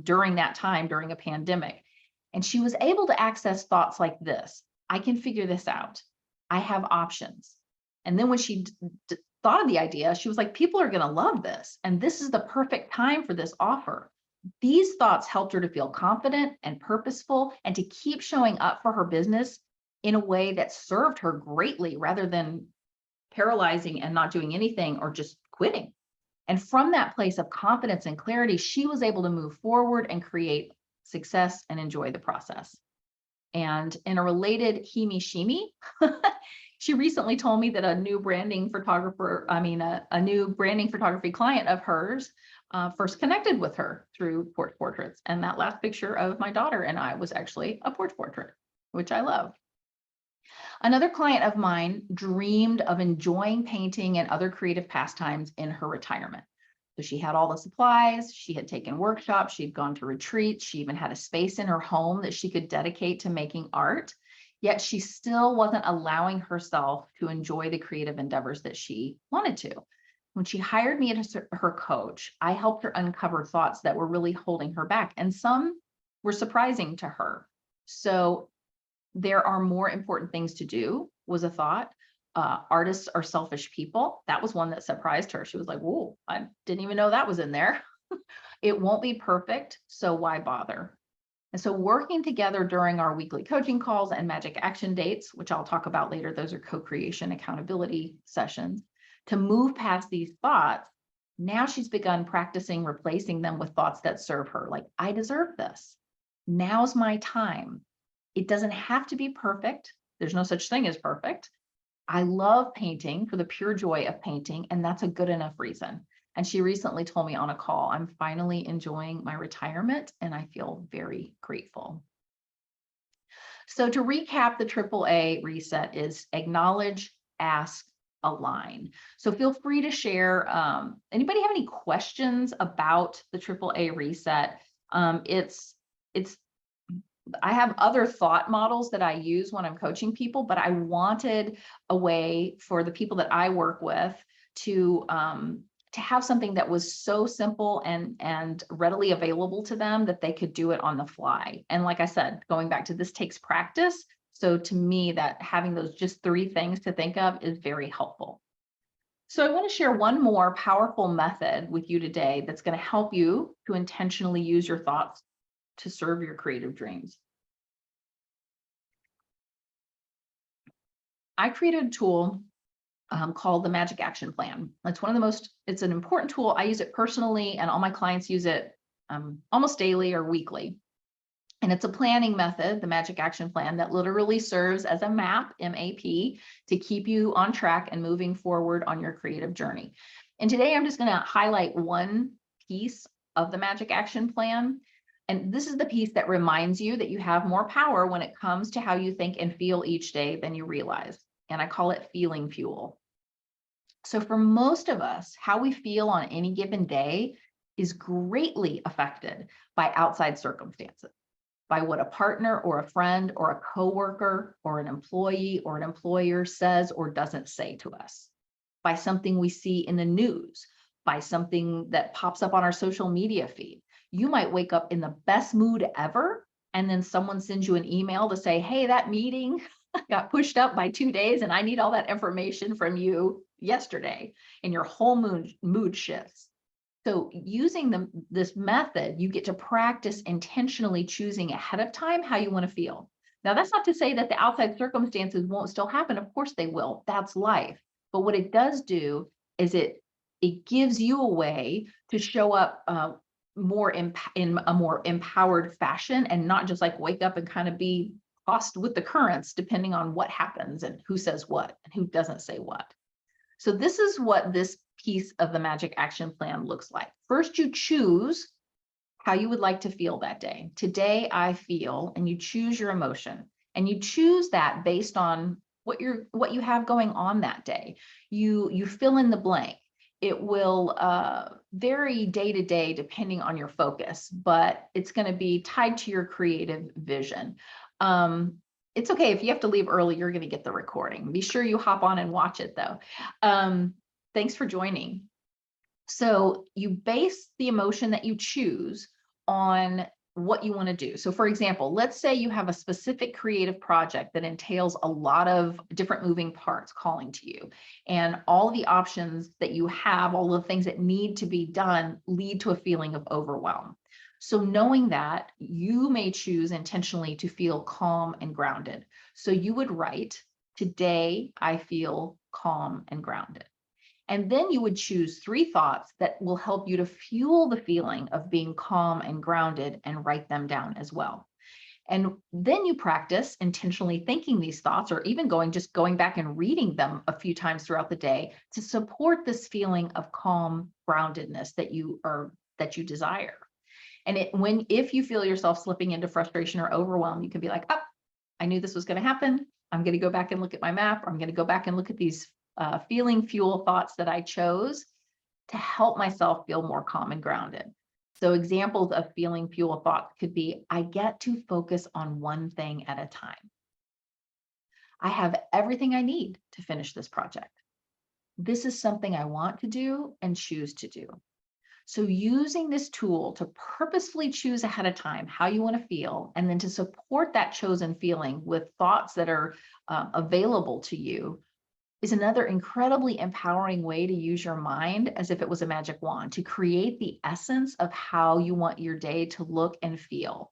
during that time, during a pandemic. And she was able to access thoughts like this: I can figure this out. I have options. And then when she thought of the idea, she was like, people are going to love this. And this is the perfect time for this offer. These thoughts helped her to feel confident and purposeful and to keep showing up for her business in a way that served her greatly, rather than paralyzing and not doing anything or just quitting. And from that place of confidence and clarity, she was able to move forward and create success and enjoy the process. And in a related hemi-shimi, she recently told me that a new branding photography client of hers first connected with her through porch portraits. And that last picture of my daughter and I was actually a porch portrait, which I love. Another client of mine dreamed of enjoying painting and other creative pastimes in her retirement. So she had all the supplies, she had taken workshops, she'd gone to retreats, she even had a space in her home that she could dedicate to making art, yet she still wasn't allowing herself to enjoy the creative endeavors that she wanted to. When she hired me as her coach, I helped her uncover thoughts that were really holding her back, and some were surprising to her. So there are more important things to do was a thought. Artists are selfish people. That was one that surprised her. She was like, whoa, I didn't even know that was in there. It won't be perfect, so why bother? And so working together during our weekly coaching calls and magic action dates, which I'll talk about later, those are co-creation accountability sessions, to move past these thoughts. Now she's begun practicing replacing them with thoughts that serve her, like, I deserve this. Now's my time. It doesn't have to be perfect. There's no such thing as perfect. I love painting for the pure joy of painting, and that's a good enough reason. And she recently told me on a call, I'm finally enjoying my retirement, and I feel very grateful. So to recap, the AAA reset is acknowledge, ask, align. So feel free to share. Anybody have any questions about the AAA reset? I have other thought models that I use when I'm coaching people, but I wanted a way for the people that I work with to have something that was so simple and readily available to them that they could do it on the fly. And like I said, going back to this takes practice. So to me, that having those just 3 things to think of is very helpful. So I want to share one more powerful method with you today that's going to help you to intentionally use your thoughts to serve your creative dreams. I created a tool called the Magic Action Plan. It's an important tool. I use it personally, and all my clients use it almost daily or weekly. And it's a planning method, the Magic Action Plan, that literally serves as a map, M-A-P, to keep you on track and moving forward on your creative journey. And today I'm just going to highlight one piece of the Magic Action Plan. And this is the piece that reminds you that you have more power when it comes to how you think and feel each day than you realize. And I call it feeling fuel. So for most of us, how we feel on any given day is greatly affected by outside circumstances, by what a partner or a friend or a coworker or an employee or an employer says or doesn't say to us, by something we see in the news, by something that pops up on our social media feed. You might wake up in the best mood ever, and then someone sends you an email to say, hey, that meeting got pushed up by 2 days and I need all that information from you yesterday, and your whole mood shifts. So using this method, you get to practice intentionally choosing ahead of time how you want to feel. Now, that's not to say that the outside circumstances won't still happen. Of course they will. That's life. But what it does do is it gives you a way to show up in a more empowered fashion, and not just like wake up and kind of be tossed with the currents, depending on what happens and who says what and who doesn't say what. So this is what this piece of the Magic Action Plan looks like. First, you choose how you would like to feel that day. Today, I feel, and you choose your emotion, and you choose that based on what you have going on that day. You fill in the blank. It will vary day to day depending on your focus, but it's going to be tied to your creative vision. It's okay if you have to leave early, you're going to get the recording. Be sure you hop on and watch it though. Thanks for joining. So you base the emotion that you choose on what you want to do. So for example, let's say you have a specific creative project that entails a lot of different moving parts calling to you, and all the options that you have, all the things that need to be done, lead to a feeling of overwhelm. So knowing that, you may choose intentionally to feel calm and grounded. So you would write, today I feel calm and grounded. And then you would choose 3 thoughts that will help you to fuel the feeling of being calm and grounded, and write them down as well. And then you practice intentionally thinking these thoughts, or even just going back and reading them a few times throughout the day to support this feeling of calm groundedness that you desire. And if you feel yourself slipping into frustration or overwhelm, you can be like, oh, I knew this was going to happen. I'm going to go back and look at my map, or I'm going to go back and look at these feeling fuel thoughts that I chose. to help myself feel more calm and grounded. So examples of feeling fuel thoughts could be, I get to focus on one thing at a time. I have everything I need to finish this project. This is something I want to do and choose to do. So using this tool to purposefully choose ahead of time how you want to feel, and then to support that chosen feeling with thoughts that are available to you, is another incredibly empowering way to use your mind as if it was a magic wand to create the essence of how you want your day to look and feel,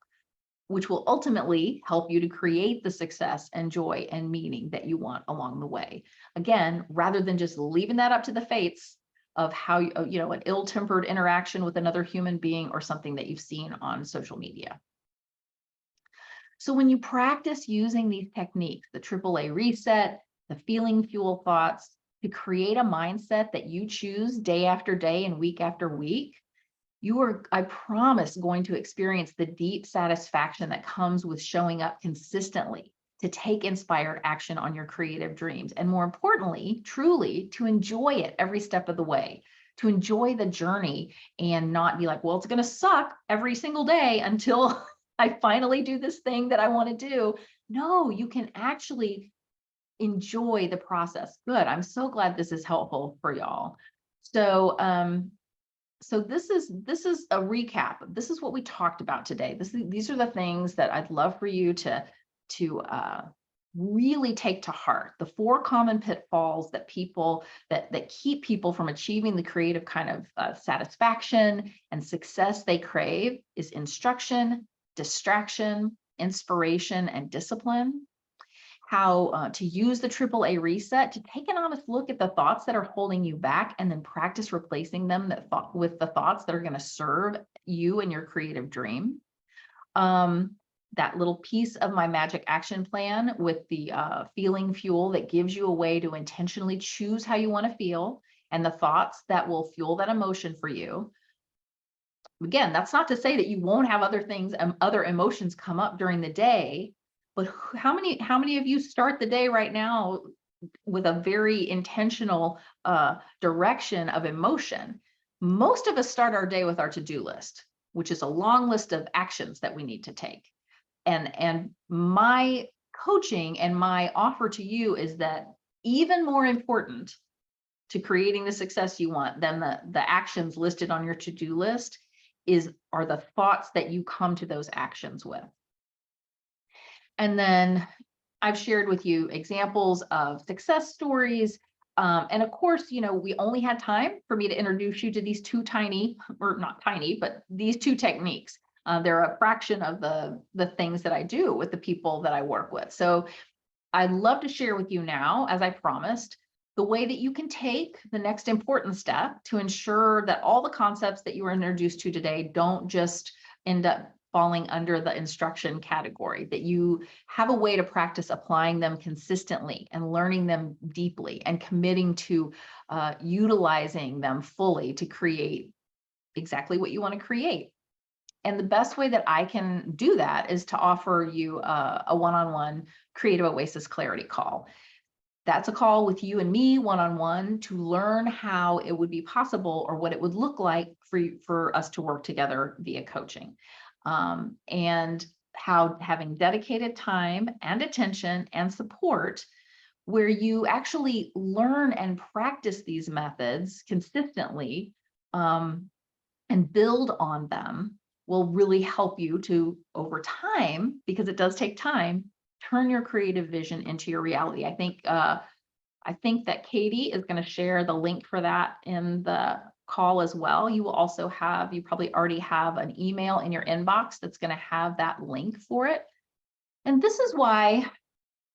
which will ultimately help you to create the success and joy and meaning that you want along the way. Again, rather than just leaving that up to the fates of how, an ill-tempered interaction with another human being or something that you've seen on social media. So when you practice using these techniques, the AAA reset, the feeling fuel thoughts, to create a mindset that you choose day after day and week after week, you are, I promise, going to experience the deep satisfaction that comes with showing up consistently to take inspired action on your creative dreams. And more importantly, truly to enjoy it every step of the way, to enjoy the journey and not be like, well, it's going to suck every single day until I finally do this thing that I want to do. No, you can actually enjoy the process. Good. I'm so glad this is helpful for y'all. So, so this is a recap. This is what we talked about today. These are the things that I'd love for you to really take to heart. The 4 common pitfalls that that keep people from achieving the creative kind of satisfaction and success they crave is instruction, distraction, inspiration, and discipline. How to use the AAA reset to take an honest look at the thoughts that are holding you back, and then practice replacing them with the thoughts that are going to serve you and your creative dream. That little piece of my magic action plan with the feeling fuel that gives you a way to intentionally choose how you want to feel and the thoughts that will fuel that emotion for you. Again, that's not to say that you won't have other things and other emotions come up during the day. But how many of you start the day right now with a very intentional direction of emotion? Most of us start our day with our to-do list, which is a long list of actions that we need to take. And my coaching and my offer to you is that even more important to creating the success you want than the actions listed on your to-do list are the thoughts that you come to those actions with. And then I've shared with you examples of success stories. And of course, we only had time for me to introduce you to these 2 tiny, or not tiny, but these 2 techniques. They're a fraction of the things that I do with the people that I work with. So I'd love to share with you now, as I promised, the way that you can take the next important step to ensure that all the concepts that you were introduced to today don't just end up falling under the instruction category, that you have a way to practice applying them consistently and learning them deeply and committing to utilizing them fully to create exactly what you want to create. And the best way that I can do that is to offer you a one-on-one Creative Oasis Clarity call. That's a call with you and me one-on-one to learn how it would be possible or what it would look like for us to work together via coaching. And how having dedicated time and attention and support where you actually learn and practice these methods consistently and build on them will really help you to, over time, because it does take time, turn your creative vision into your reality. I think that Katie is going to share the link for that in the call as well. You probably already have an email in your inbox that's going to have that link for it. And this is why,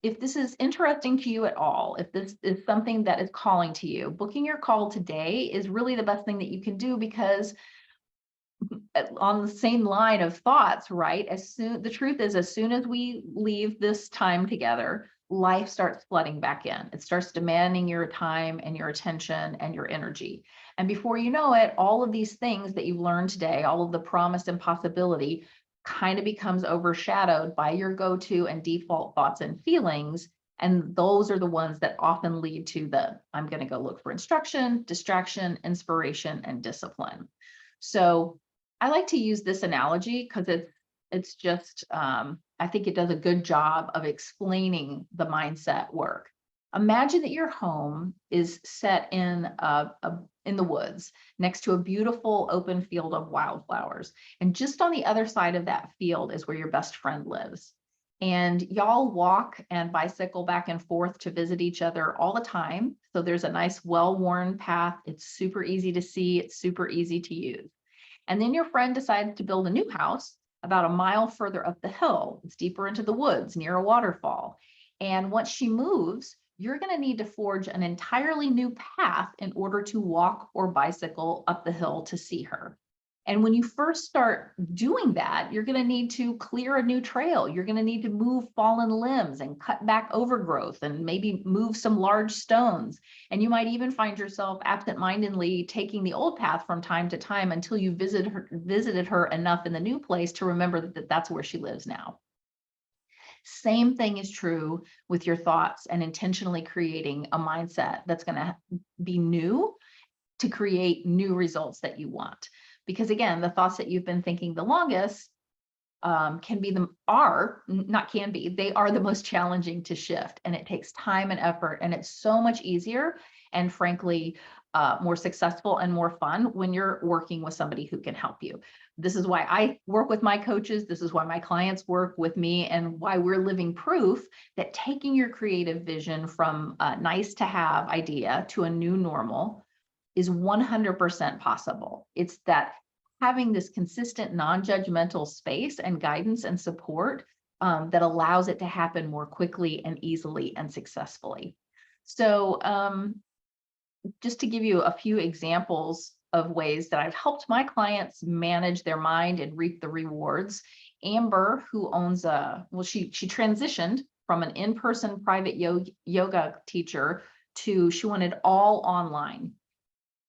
if this is interesting to you at all, if this is something that is calling to you, booking your call today is really the best thing that you can do, because on the same line of thoughts, right? The truth is, as soon as we leave this time together, life starts flooding back in. It starts demanding your time and your attention and your energy. And before you know it, all of these things that you've learned today, all of the promise and possibility kind of becomes overshadowed by your go-to and default thoughts and feelings And those are the ones that often lead to the, I'm going to go look for instruction, distraction, inspiration, and discipline. So I like to use this analogy because it's just, I think it does a good job of explaining the mindset work. Imagine that your home is set in the woods next to a beautiful open field of wildflowers. And just on the other side of that field is where your best friend lives. And y'all walk and bicycle back and forth to visit each other all the time. So there's a nice, well-worn path. It's super easy to see. It's super easy to use. And then your friend decides to build a new house about a mile further up the hill. It's deeper into the woods near a waterfall. And once she moves, you're going to need to forge an entirely new path in order to walk or bicycle up the hill to see her. And when you first start doing that, you're going to need to clear a new trail. You're going to need to move fallen limbs and cut back overgrowth and maybe move some large stones. And you might even find yourself absentmindedly taking the old path from time to time until you visited her enough in the new place to remember that that's where she lives now. Same thing is true with your thoughts and intentionally creating a mindset that's going to be new to create new results that you want. Because again, the thoughts that you've been thinking the longest they are the most challenging to shift, and it takes time and effort, and it's so much easier and frankly, more successful and more fun when you're working with somebody who can help you. This is why I work with my coaches. This is why my clients work with me, and why we're living proof that taking your creative vision from a nice to have idea to a new normal is 100% possible. It's that having this consistent, non-judgmental space and guidance and support that allows it to happen more quickly and easily and successfully. So just to give you a few examples of ways that I've helped my clients manage their mind and reap the rewards. Amber, who owns she transitioned from an in-person private yoga teacher to she wanted all online,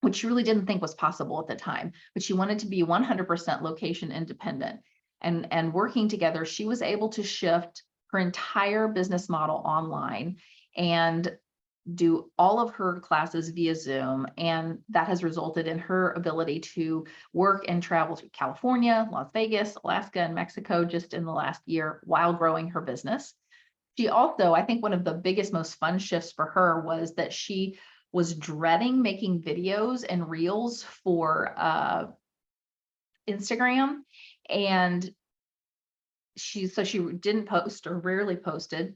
which she really didn't think was possible at the time, but she wanted to be 100% location independent. And working together, she was able to shift her entire business model online and do all of her classes via Zoom. And that has resulted in her ability to work and travel to California, Las Vegas, Alaska, and Mexico just in the last year while growing her business. She also, I think one of the biggest, most fun shifts for her was that she was dreading making videos and reels for Instagram. And she didn't post or rarely posted.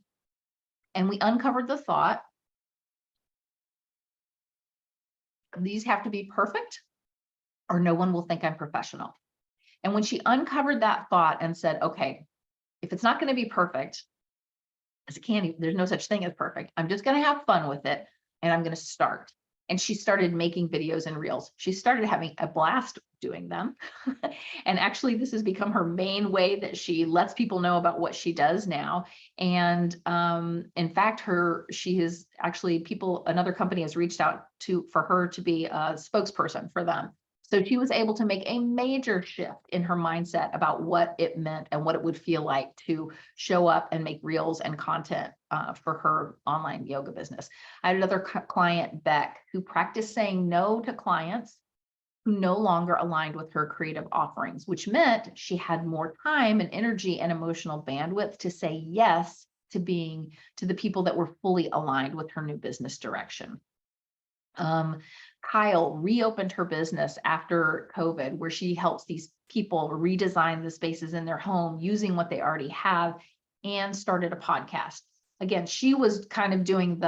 And we uncovered the thought, these have to be perfect or no one will think I'm professional. And when she uncovered that thought and said, okay, if it's not going to be perfect, as it can't, there's no such thing as perfect. I'm just going to have fun with it. And I'm going to start. And she started making videos and reels. She started having a blast doing them. And actually, this has become her main way that she lets people know about what she does now. And in fact, another company has reached out for her to be a spokesperson for them. So she was able to make a major shift in her mindset about what it meant and what it would feel like to show up and make reels and content for her online yoga business. I had another client, Beck, who practiced saying no to clients who no longer aligned with her creative offerings, which meant she had more time and energy and emotional bandwidth to say yes to the people that were fully aligned with her new business direction. Kyle reopened her business after COVID, where she helps these people redesign the spaces in their home using what they already have, and started a podcast. Again, she was kind of doing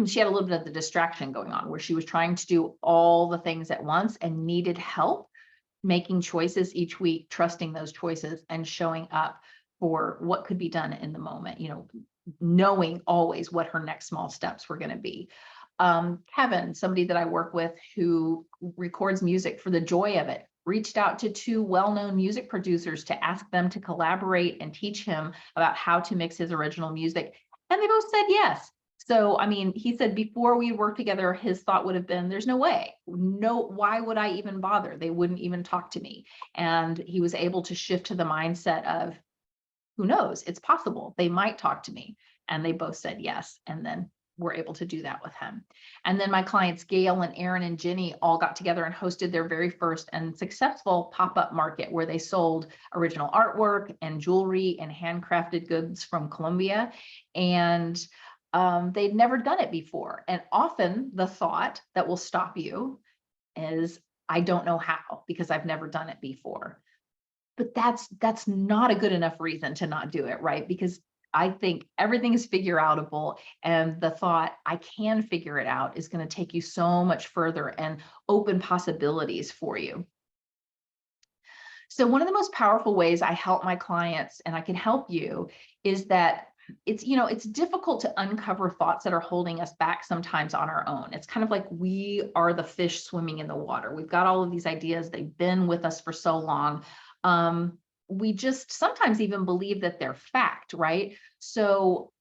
she had a little bit of the distraction going on where she was trying to do all the things at once and needed help making choices each week, trusting those choices and showing up for what could be done in the moment, knowing always what her next small steps were going to be. Kevin, somebody that I work with who records music for the joy of it, reached out to 2 well-known music producers to ask them to collaborate and teach him about how to mix his original music. And they both said yes. So, I mean, he said before we worked together, his thought would have been, there's no way, why would I even bother? They wouldn't even talk to me. And he was able to shift to the mindset of, who knows, it's possible they might talk to me. And they both said yes. And then we're able to do that with him. And then my clients, Gail and Aaron and Ginny, all got together and hosted their very first and successful pop-up market where they sold original artwork and jewelry and handcrafted goods from Colombia. And they'd never done it before. And often the thought that will stop you is, I don't know how, because I've never done it before. But that's not a good enough reason to not do it, right? Because I think everything is figure outable, and the thought I can figure it out is going to take you so much further and open possibilities for you. So one of the most powerful ways I help my clients, and I can help you, is that it's difficult to uncover thoughts that are holding us back sometimes on our own. It's kind of like we are the fish swimming in the water. We've got all of these ideas. They've been with us for so long. We just sometimes even believe that they're fact, right? So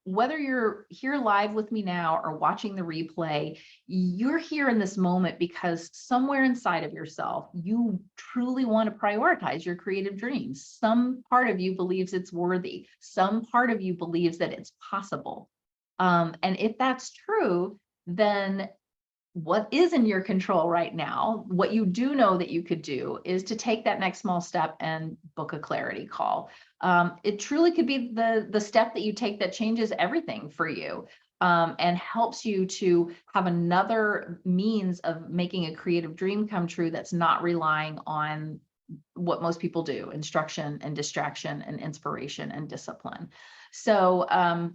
whether you're here live with me now or watching the replay, you're here in this moment because somewhere inside of yourself, you truly want to prioritize your creative dreams. Some part of you believes it's worthy. Some part of you believes that it's possible. And if that's true, then what is in your control right now, what you do know that you could do, is to take that next small step and book a clarity call. It truly could be the step that you take that changes everything for you, and helps you to have another means of making a creative dream come true that's not relying on what most people do: instruction and distraction and inspiration and discipline. So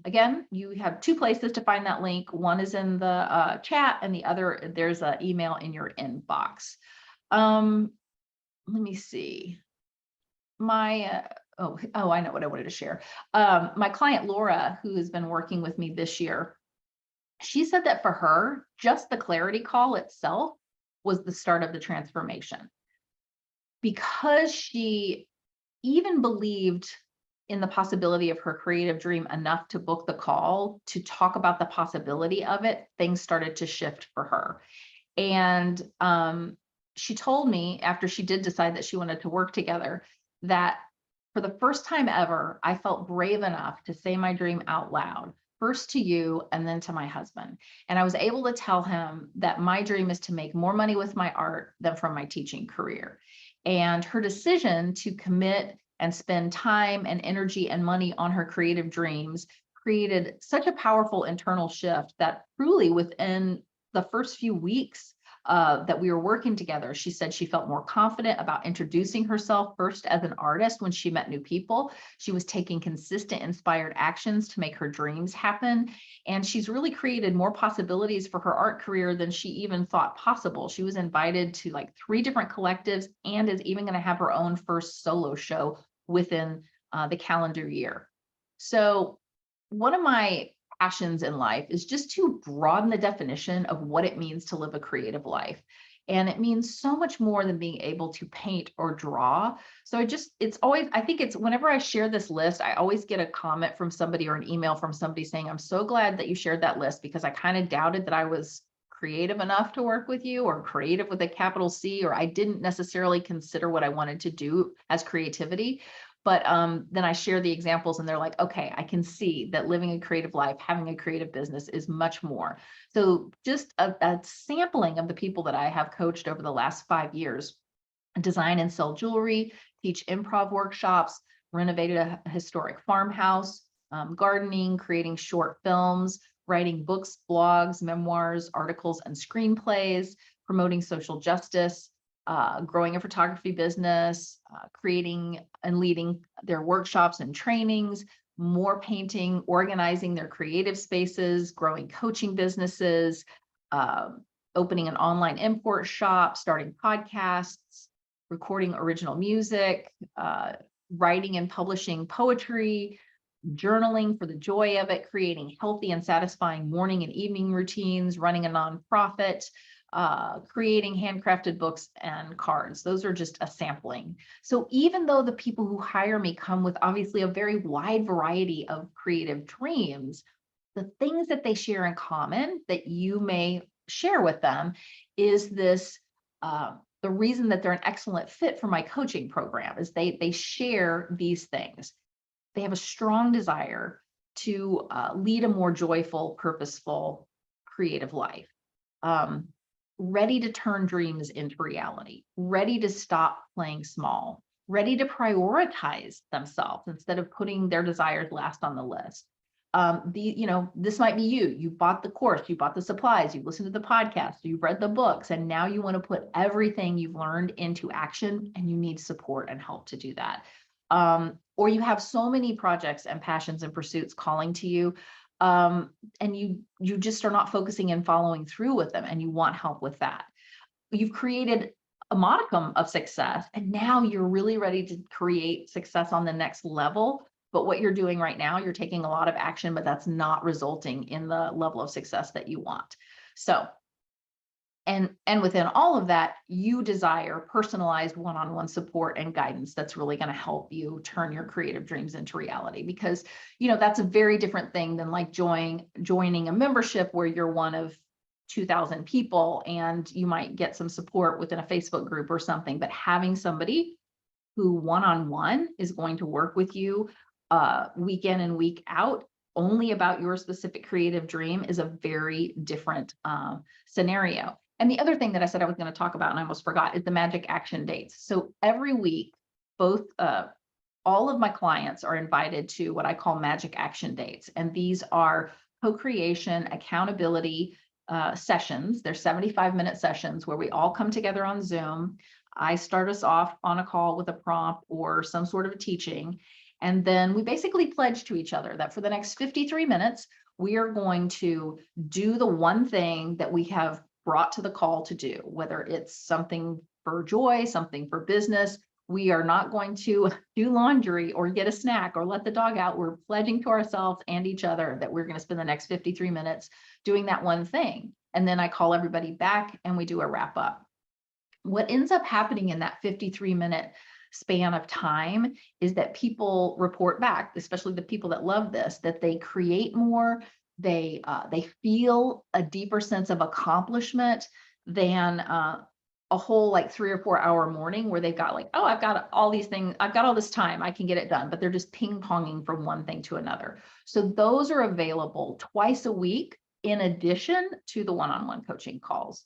again, you have two places to find that link. One is in the chat, and the other, there's an email in your inbox. Let me see. My I know what I wanted to share. My client Laura, who has been working with me this year, she said that for her, just the clarity call itself was the start of the transformation, because she even believed in the possibility of her creative dream enough to book the call to talk about the possibility of it. Things started to shift for her. And she told me, after she did decide that she wanted to work together, that for the first time ever, I felt brave enough to say my dream out loud, first to you and then to my husband. And I was able to tell him that my dream is to make more money with my art than from my teaching career. And her decision to commit and spend time and energy and money on her creative dreams created such a powerful internal shift that truly within the first few weeks that we were working together, she said she felt more confident about introducing herself first as an artist when she met new people. She was taking consistent, inspired actions to make her dreams happen. And she's really created more possibilities for her art career than she even thought possible. She was invited to like 3 different collectives and is even going to have her own first solo show within the calendar year. So one of my passions in life is just to broaden the definition of what it means to live a creative life. And it means so much more than being able to paint or draw. So I think it's whenever I share this list, I always get a comment from somebody or an email from somebody saying, I'm so glad that you shared that list, because I kind of doubted that I was creative enough to work with you, or creative with a capital C, or I didn't necessarily consider what I wanted to do as creativity. But then I share the examples and they're like, okay, I can see that living a creative life, having a creative business is much more. So just a sampling of the people that I have coached over the last 5 years: design and sell jewelry, teach improv workshops, renovated a historic farmhouse, gardening, creating short films, writing books, blogs, memoirs, articles, and screenplays, promoting social justice, growing a photography business, creating and leading their workshops and trainings, more painting, organizing their creative spaces, growing coaching businesses, opening an online import shop, starting podcasts, recording original music, writing and publishing poetry, journaling for the joy of it, creating healthy and satisfying morning and evening routines, running a nonprofit, creating handcrafted books and cards. Those are just a sampling. So even though the people who hire me come with obviously a very wide variety of creative dreams, the things that they share in common that you may share with them is this, the reason that they're an excellent fit for my coaching program is they share these things. They have a strong desire to lead a more joyful, purposeful, creative life. Ready to turn dreams into reality, ready to stop playing small, ready to prioritize themselves instead of putting their desires last on the list. This might be you. You bought the course, you bought the supplies, you listened to the podcast, you've read the books, and now you want to put everything you've learned into action, and you need support and help to do that. Or you have so many projects and passions and pursuits calling to you, and you just are not focusing and following through with them, and you want help with that. You've created a modicum of success, and now you're really ready to create success on the next level. But what you're doing right now, you're taking a lot of action, but that's not resulting in the level of success that you want. So, and within all of that, you desire personalized one-on-one support and guidance that's really going to help you turn your creative dreams into reality, because, that's a very different thing than like joining a membership where you're one of 2,000 people and you might get some support within a Facebook group or something. But having somebody who one-on-one is going to work with you week in and week out only about your specific creative dream is a very different scenario. And the other thing that I said I was going to talk about, and I almost forgot, is the magic action dates. So every week, all of my clients are invited to what I call magic action dates. And these are co-creation, accountability sessions. They're 75-minute sessions where we all come together on Zoom. I start us off on a call with a prompt or some sort of teaching. And then we basically pledge to each other that for the next 53 minutes, we are going to do the one thing that we have brought to the call to do, whether it's something for joy, something for business. We are not going to do laundry or get a snack or let the dog out. We're pledging to ourselves and each other that we're going to spend the next 53 minutes doing that one thing. And then I call everybody back and we do a wrap up. What ends up happening in that 53-minute span of time is that people report back, especially the people that love this, that they create more, they feel a deeper sense of accomplishment than a whole like 3 or 4 hour morning where they've got like, oh, I've got all these things, I've got all this time, I can get it done, but they're just ping-ponging from one thing to another. So those are available twice a week in addition to the one-on-one coaching calls.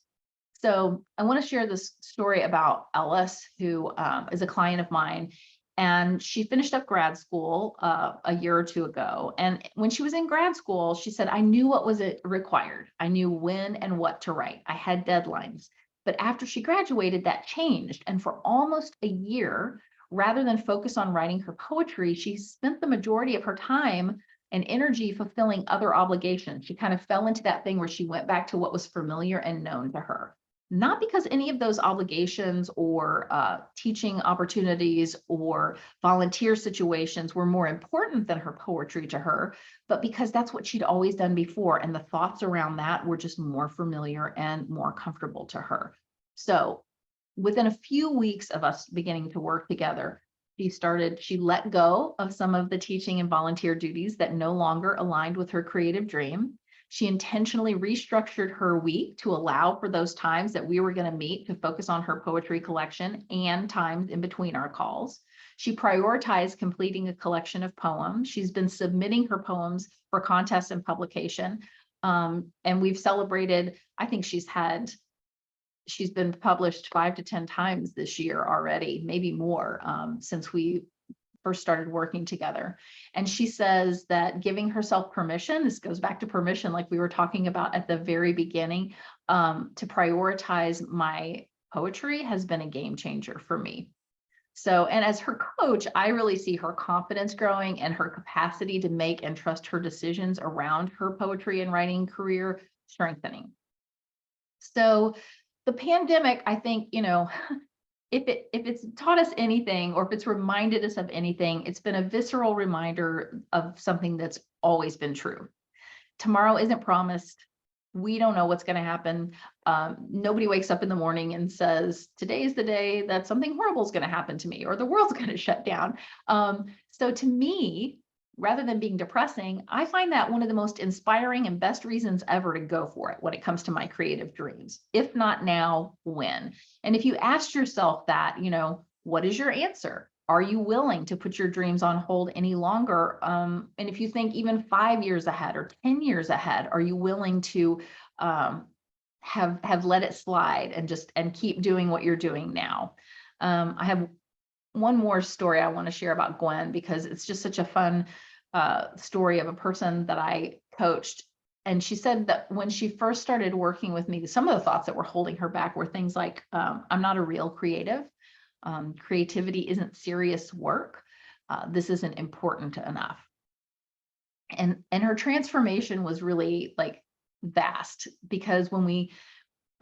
So I want to share this story about Ellis, who is a client of mine, and she finished up grad school a year or two ago. And when she was in grad school, she said, I knew what was required. I knew when and what to write. I had deadlines. But after she graduated, that changed. And for almost a year, rather than focus on writing her poetry, she spent the majority of her time and energy fulfilling other obligations. She kind of fell into that thing where she went back to what was familiar and known to her. Not because any of those obligations or teaching opportunities or volunteer situations were more important than her poetry to her, but because that's what she'd always done before. And the thoughts around that were just more familiar and more comfortable to her. So within a few weeks of us beginning to work together, she let go of some of the teaching and volunteer duties that no longer aligned with her creative dream. She intentionally restructured her week to allow for those times that we were going to meet to focus on her poetry collection and times in between our calls. She prioritized completing a collection of poems. She's been submitting her poems for contests and publication. And we've celebrated, I think she's been published 5 to 10 times this year already, maybe more, since we first started working together. And she says that giving herself permission, this goes back to permission, like we were talking about at the very beginning, to prioritize my poetry has been a game changer for me. So, and as her coach, I really see her confidence growing and her capacity to make and trust her decisions around her poetry and writing career strengthening. So the pandemic, I think, if it's taught us anything, or if it's reminded us of anything, it's been a visceral reminder of something that's always been true. Tomorrow isn't promised. We don't know what's going to happen. Nobody wakes up in the morning and says, today is the day that something horrible is going to happen to me, or the world's going to shut down. So to me, rather than being depressing, I find that one of the most inspiring and best reasons ever to go for it when it comes to my creative dreams. If not now, when? And if you asked yourself that, what is your answer? Are you willing to put your dreams on hold any longer? And if you think even 5 years ahead or 10 years ahead, are you willing to have let it slide and keep doing what you're doing now? I have one more story I want to share about Gwen, because it's just such a fun story of a person that I coached. And she said that when she first started working with me, some of the thoughts that were holding her back were things like, I'm not a real creative. Creativity isn't serious work. This isn't important enough. And her transformation was really like vast, because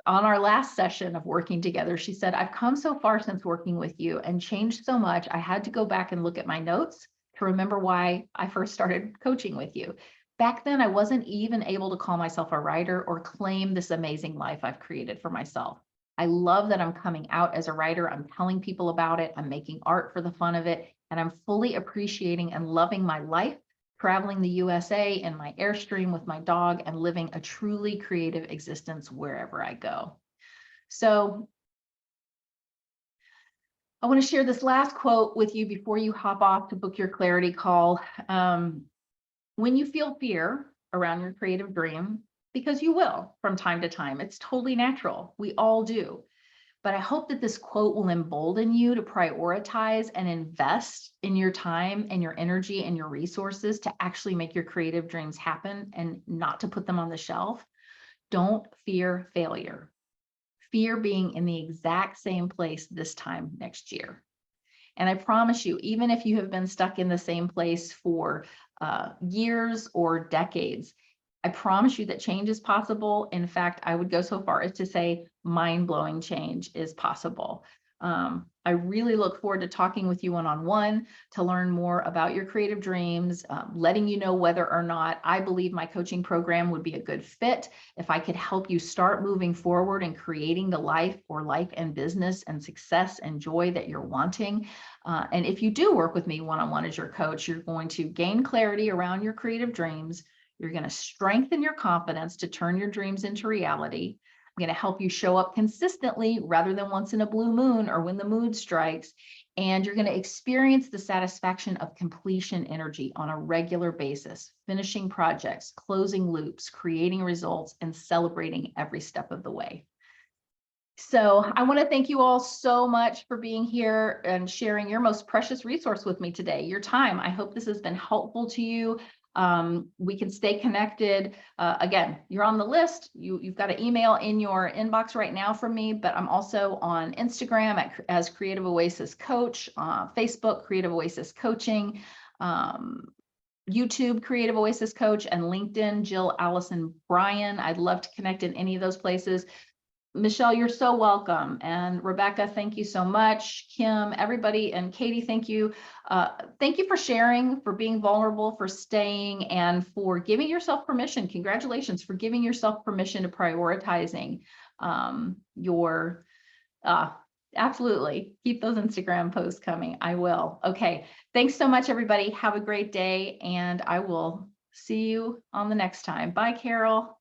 on our last session of working together, she said, I've come so far since working with you and changed so much. I had to go back and look at my notes to remember why I first started coaching with you. Back then, I wasn't even able to call myself a writer or claim this amazing life I've created for myself. I love that I'm coming out as a writer. I'm telling people about it. I'm making art for the fun of it. And I'm fully appreciating and loving my life, traveling the USA in my Airstream with my dog, and living a truly creative existence wherever I go. So I want to share this last quote with you before you hop off to book your clarity call. When you feel fear around your creative dream, because you will from time to time, it's totally natural. We all do. But I hope that this quote will embolden you to prioritize and invest in your time and your energy and your resources to actually make your creative dreams happen and not to put them on the shelf. Don't fear failure. Fear being in the exact same place this time next year. And I promise you, even if you have been stuck in the same place for years or decades, I promise you that change is possible. In fact, I would go so far as to say mind-blowing change is possible. I really look forward to talking with you one-on-one to learn more about your creative dreams, letting you know whether or not I believe my coaching program would be a good fit, if I could help you start moving forward and creating the life and business and success and joy that you're wanting. And if you do work with me one-on-one as your coach, you're going to gain clarity around your creative dreams. You're going to strengthen your confidence to turn your dreams into reality. I'm going to help you show up consistently rather than once in a blue moon or when the mood strikes. And you're going to experience the satisfaction of completion energy on a regular basis, finishing projects, closing loops, creating results, and celebrating every step of the way. So I want to thank you all so much for being here and sharing your most precious resource with me today, your time. I hope this has been helpful to you. We can stay connected. Again, you're on the list. You've got an email in your inbox right now from me, but I'm also on Instagram as Creative Oasis Coach, Facebook, Creative Oasis Coaching, YouTube, Creative Oasis Coach, and LinkedIn, Jill Allison Bryan. I'd love to connect in any of those places. Michelle, you're so welcome. And Rebecca, thank you so much. Kim, everybody, and Katie, thank you. Thank you for sharing, for being vulnerable, for staying, and for giving yourself permission. Congratulations for giving yourself permission to prioritizing your, absolutely. Keep those Instagram posts coming. I will. Okay. Thanks so much, everybody. Have a great day, and I will see you on the next time. Bye, Carol.